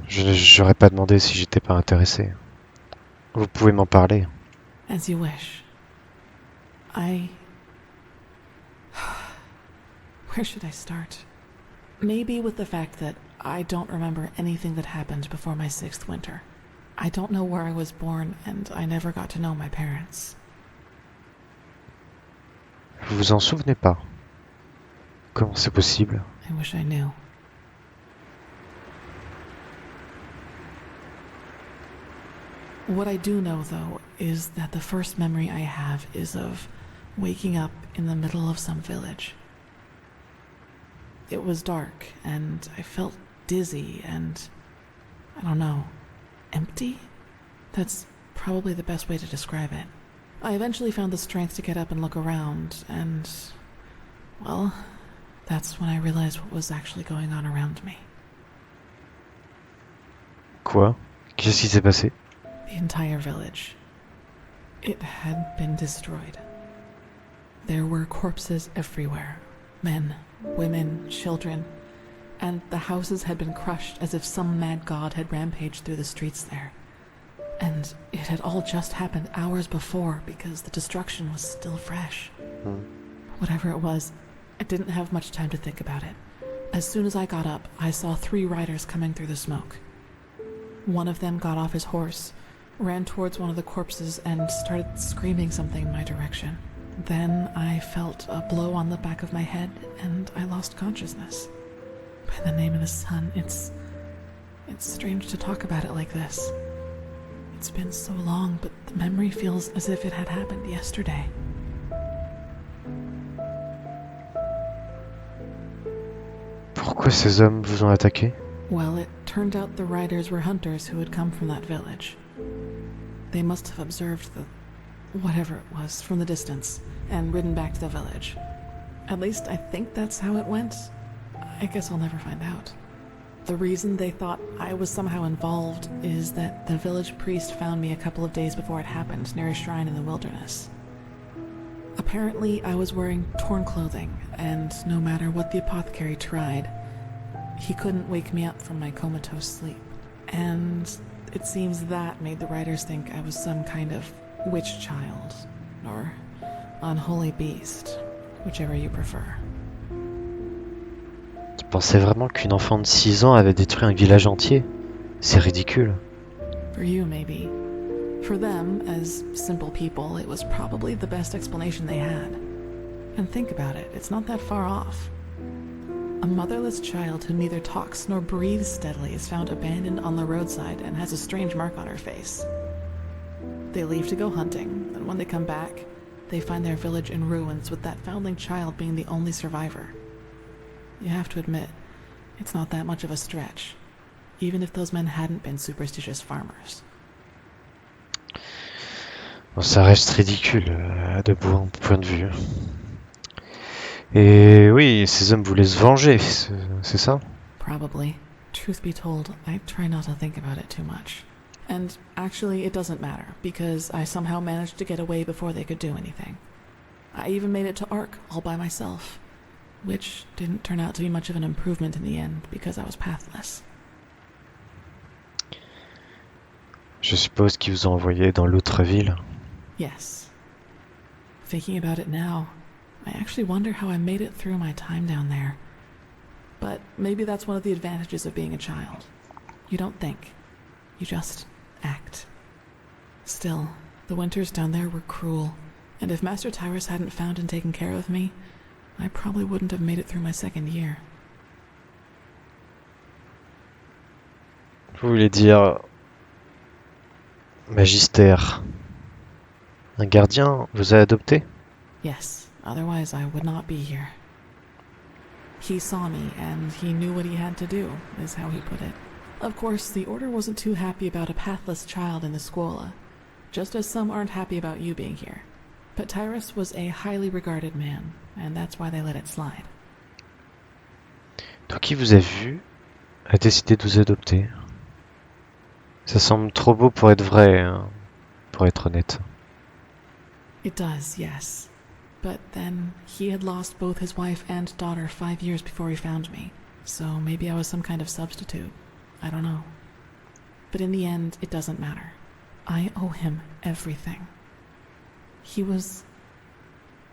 J'aurais pas demandé si j'étais pas intéressé. Vous pouvez m'en parler. As you wish. Where should I start? Maybe with the fact that I don't remember anything that happened before my 6th winter. I don't know where I was born, and I never got to know my parents. Vous vous en souvenez pas? Comment c'est possible? I wish I knew. What I do know, though, is that the first memory I have is of waking up in the middle of some village. It was dark, and I felt dizzy and, I don't know, empty? That's probably the best way to describe it. I eventually found the strength to get up and look around, and, well, that's when I realized what was actually going on around me. Quoi? Qu'est-ce qui s'est passé? The entire village. It had been destroyed. There were corpses everywhere. Men, women, children, and the houses had been crushed as if some mad god had rampaged through the streets there. And it had all just happened hours before because the destruction was still fresh. Whatever it was, I didn't have much time to think about it. As soon as I got up, I saw 3 riders coming through the smoke. One of them got off his horse, ran towards one of the corpses, and started screaming something in my direction. Then I felt a blow on the back of my head, and I lost consciousness. By the name of the sun, it's strange to talk about it like this. It's been so long, but the memory feels as if it had happened yesterday. Pourquoi ces hommes vous ont attaqué? Well, it turned out the riders were hunters who had come from that village. They must have observed the whatever it was from the distance and ridden back to the village. At least I think that's how it went. I guess I'll never find out. The reason they thought I was somehow involved is that the village priest found me a couple of days before it happened near a shrine in the wilderness. Apparently, I was wearing torn clothing, and no matter what the apothecary tried, he couldn't wake me up from my comatose sleep. And it seems that made the writers think I was some kind of witch child, or unholy beast, whichever you prefer. Tu pensais vraiment qu'une enfant de 6 ans avait détruit un village entier? C'est ridicule. For you, maybe. For them, as simple people, it was probably the best explanation they had. And think about it, it's not that far off. A motherless child who neither talks nor breathes steadily is found abandoned on the roadside and has a strange mark on her face. They leave to go hunting, and when they come back, they find their village in ruins with that foundling child being the only survivor. You have to admit, it's not that much of a stretch, even if those men hadn't been superstitious farmers. Bon, ça reste ridicule de bon point de vue. Et oui, ces hommes voulaient se venger, c'est ça? Probably. Truth be told, I try not to think about it too much. And actually, it doesn't matter, because I somehow managed to get away before they could do anything. I even made it to Ark all by myself, which didn't turn out to be much of an improvement in the end, because I was pathless. Je suppose qu'ils vous ont envoyé dans l'autre ville. Yes. Thinking about it now, I actually wonder how I made it through my time down there. But maybe that's one of the advantages of being a child. You don't think. You just act. Still, the winters down there were cruel, and if Master Tyrus hadn't found and taken care of me, I probably wouldn't have made it through my 2nd year. Vous voulez dire... Magistère. Un gardien vous a adopté? Yes, otherwise I would not be here. He saw me, and he knew what he had to do, is how he put it. Of course, the Order wasn't too happy about a pathless child in the Scuola, just as some aren't happy about you being here. But Tyrus was a highly regarded man, and that's why they let it slide. Donc qui vous a vu, a décidé de vous adopter. Ça semble trop beau pour être vrai, hein, pour être honnête. It does, yes. But then, he had lost both his wife and daughter 5 years before he found me, so maybe I was some kind of substitute. I don't know. But in the end, it doesn't matter. I owe him everything. He was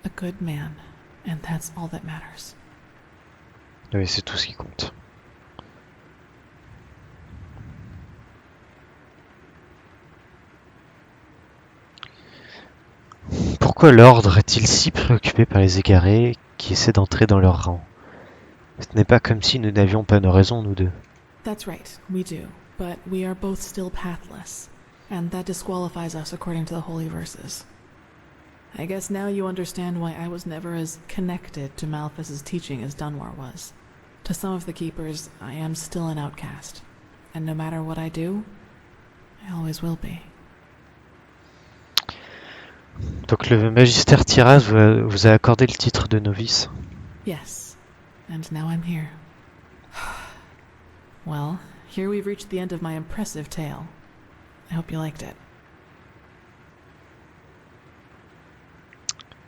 a good man, and that's all that matters. Oui, c'est tout ce qui compte. Pourquoi l'ordre est-il si préoccupé par les égarés qui essaient d'entrer dans leur rang? Ce n'est pas comme si nous n'avions pas nos raisons, nous deux. That's right, we do, but we are both still pathless, and that disqualifies us according to the holy verses. I guess now you understand why I was never as connected to Malthus's teaching as Dunwar was. To some of the Keepers, I am still an outcast, and no matter what I do, I always will be. Donc le Magister Tiras vous a accordé le titre de novice. Yes, and now I'm here. Well, here we've reached the end of my impressive tale. I hope you liked it.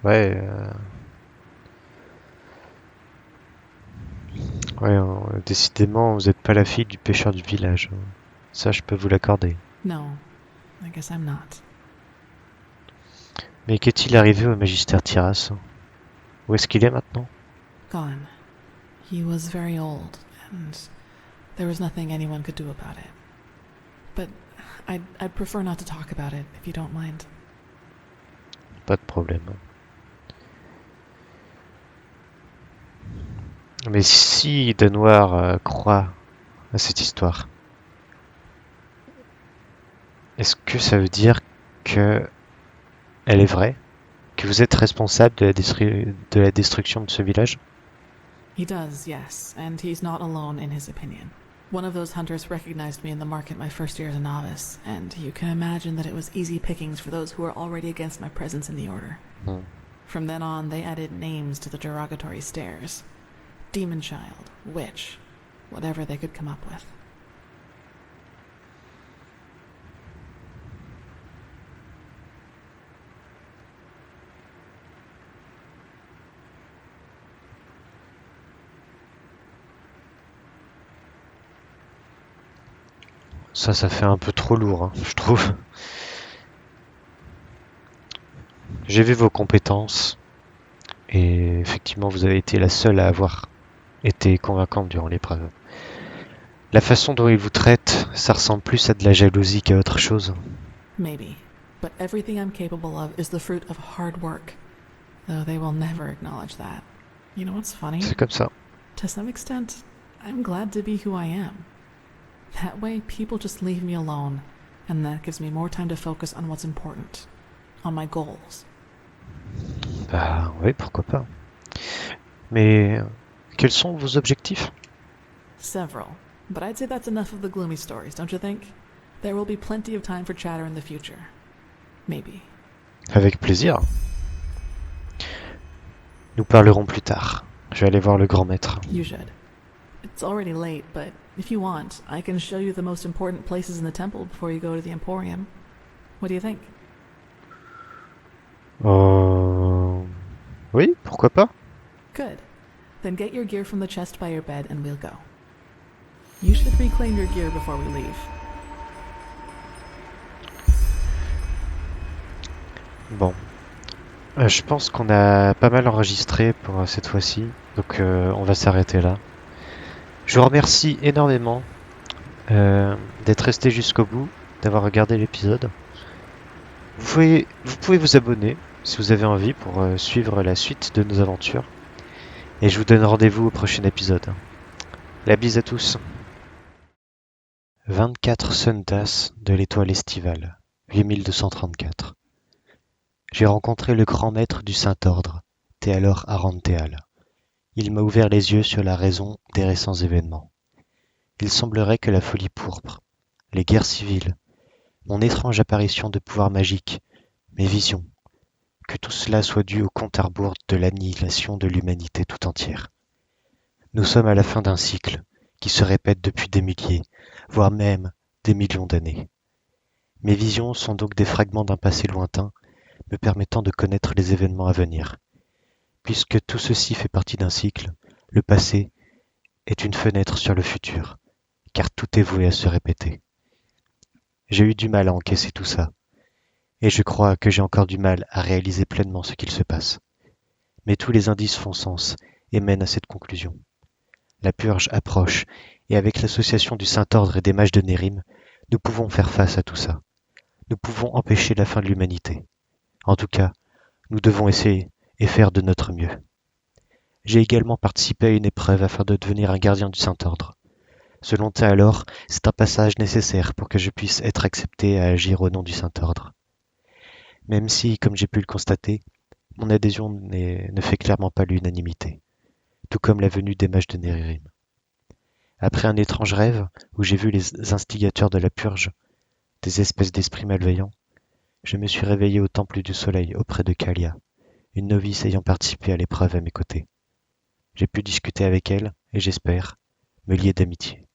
Ouais, décidément, vous n'êtes pas la fille du pêcheur du village. Ça, je peux vous l'accorder. No, I guess I'm not. Mais qu'est-il arrivé au Magister Tiras? Où est-ce qu'il est maintenant? Gone. He was very old, and there was nothing anyone could do about it. But I'd prefer not to talk about it, if you don't mind. Pas de problème. Mais si Dunwar croit à cette histoire, est-ce que ça veut dire que elle est vraie? Que vous êtes responsable de la destruction de ce village? He does, yes, and he's not alone in his opinion. One of those hunters recognized me in the market my first year as a novice, and you can imagine that it was easy pickings for those who were already against my presence in the Order. From then on, they added names to the derogatory stares. Demon Child, Witch, whatever they could come up with. Ça fait un peu trop lourd, hein, je trouve. J'ai vu vos compétences, et effectivement, vous avez été la seule à avoir été convaincante durant l'épreuve. La façon dont il vous traite, ça ressemble plus à de la jalousie qu'à autre chose. Maybe, but everything I'm capable of is the fruit of hard work, though they will never acknowledge that. You know what's funny? C'est comme ça. To some extent, I'm glad to be who I am. That way, people just leave me alone, and that gives me more time to focus on what's important, on my goals. Bah oui, pourquoi pas. Mais quels sont vos objectifs? Several, but I'd say that's enough of the gloomy stories, don't you think? There will be plenty of time for chatter in the future. Maybe. Avec plaisir. Nous parlerons plus tard. Je vais aller voir le grand maître. You should. It's already late, but if you want, I can show you the most important places in the temple before you go to the Emporium. What do you think? Oui, pourquoi pas? Good. Then get your gear from the chest by your bed and we'll go. You should reclaim your gear before we leave. Bon. Je pense qu'on a pas mal enregistré pour cette fois-ci, donc on va s'arrêter là. Je vous remercie énormément d'être resté jusqu'au bout, d'avoir regardé l'épisode. Vous pouvez vous abonner si vous avez envie pour suivre la suite de nos aventures. Et je vous donne rendez-vous au prochain épisode. La bise à tous. 24 Suntas de l'étoile estivale, 8234. J'ai rencontré le grand maître du Saint-Ordre, Théalor Arantheal. Il m'a ouvert les yeux sur la raison des récents événements. Il semblerait que la folie pourpre, les guerres civiles, mon étrange apparition de pouvoir magique, mes visions, que tout cela soit dû au compte à rebours de l'annihilation de l'humanité tout entière. Nous sommes à la fin d'un cycle qui se répète depuis des milliers, voire même des millions d'années. Mes visions sont donc des fragments d'un passé lointain, me permettant de connaître les événements à venir. Puisque tout ceci fait partie d'un cycle, le passé est une fenêtre sur le futur, car tout est voué à se répéter. J'ai eu du mal à encaisser tout ça, et je crois que j'ai encore du mal à réaliser pleinement ce qu'il se passe. Mais tous les indices font sens et mènent à cette conclusion. La purge approche, et avec l'association du Saint-Ordre et des mages de Nérim, nous pouvons faire face à tout ça. Nous pouvons empêcher la fin de l'humanité. En tout cas, nous devons essayer et faire de notre mieux. J'ai également participé à une épreuve afin de devenir un gardien du Saint-Ordre. Selon Théalore, c'est un passage nécessaire pour que je puisse être accepté à agir au nom du Saint-Ordre. Même si, comme j'ai pu le constater, mon adhésion ne fait clairement pas l'unanimité, tout comme la venue des mages de Nérim. Après un étrange rêve où j'ai vu les instigateurs de la purge, des espèces d'esprits malveillants, je me suis réveillé au Temple du Soleil auprès de Kalia, une novice ayant participé à l'épreuve à mes côtés. J'ai pu discuter avec elle et j'espère me lier d'amitié.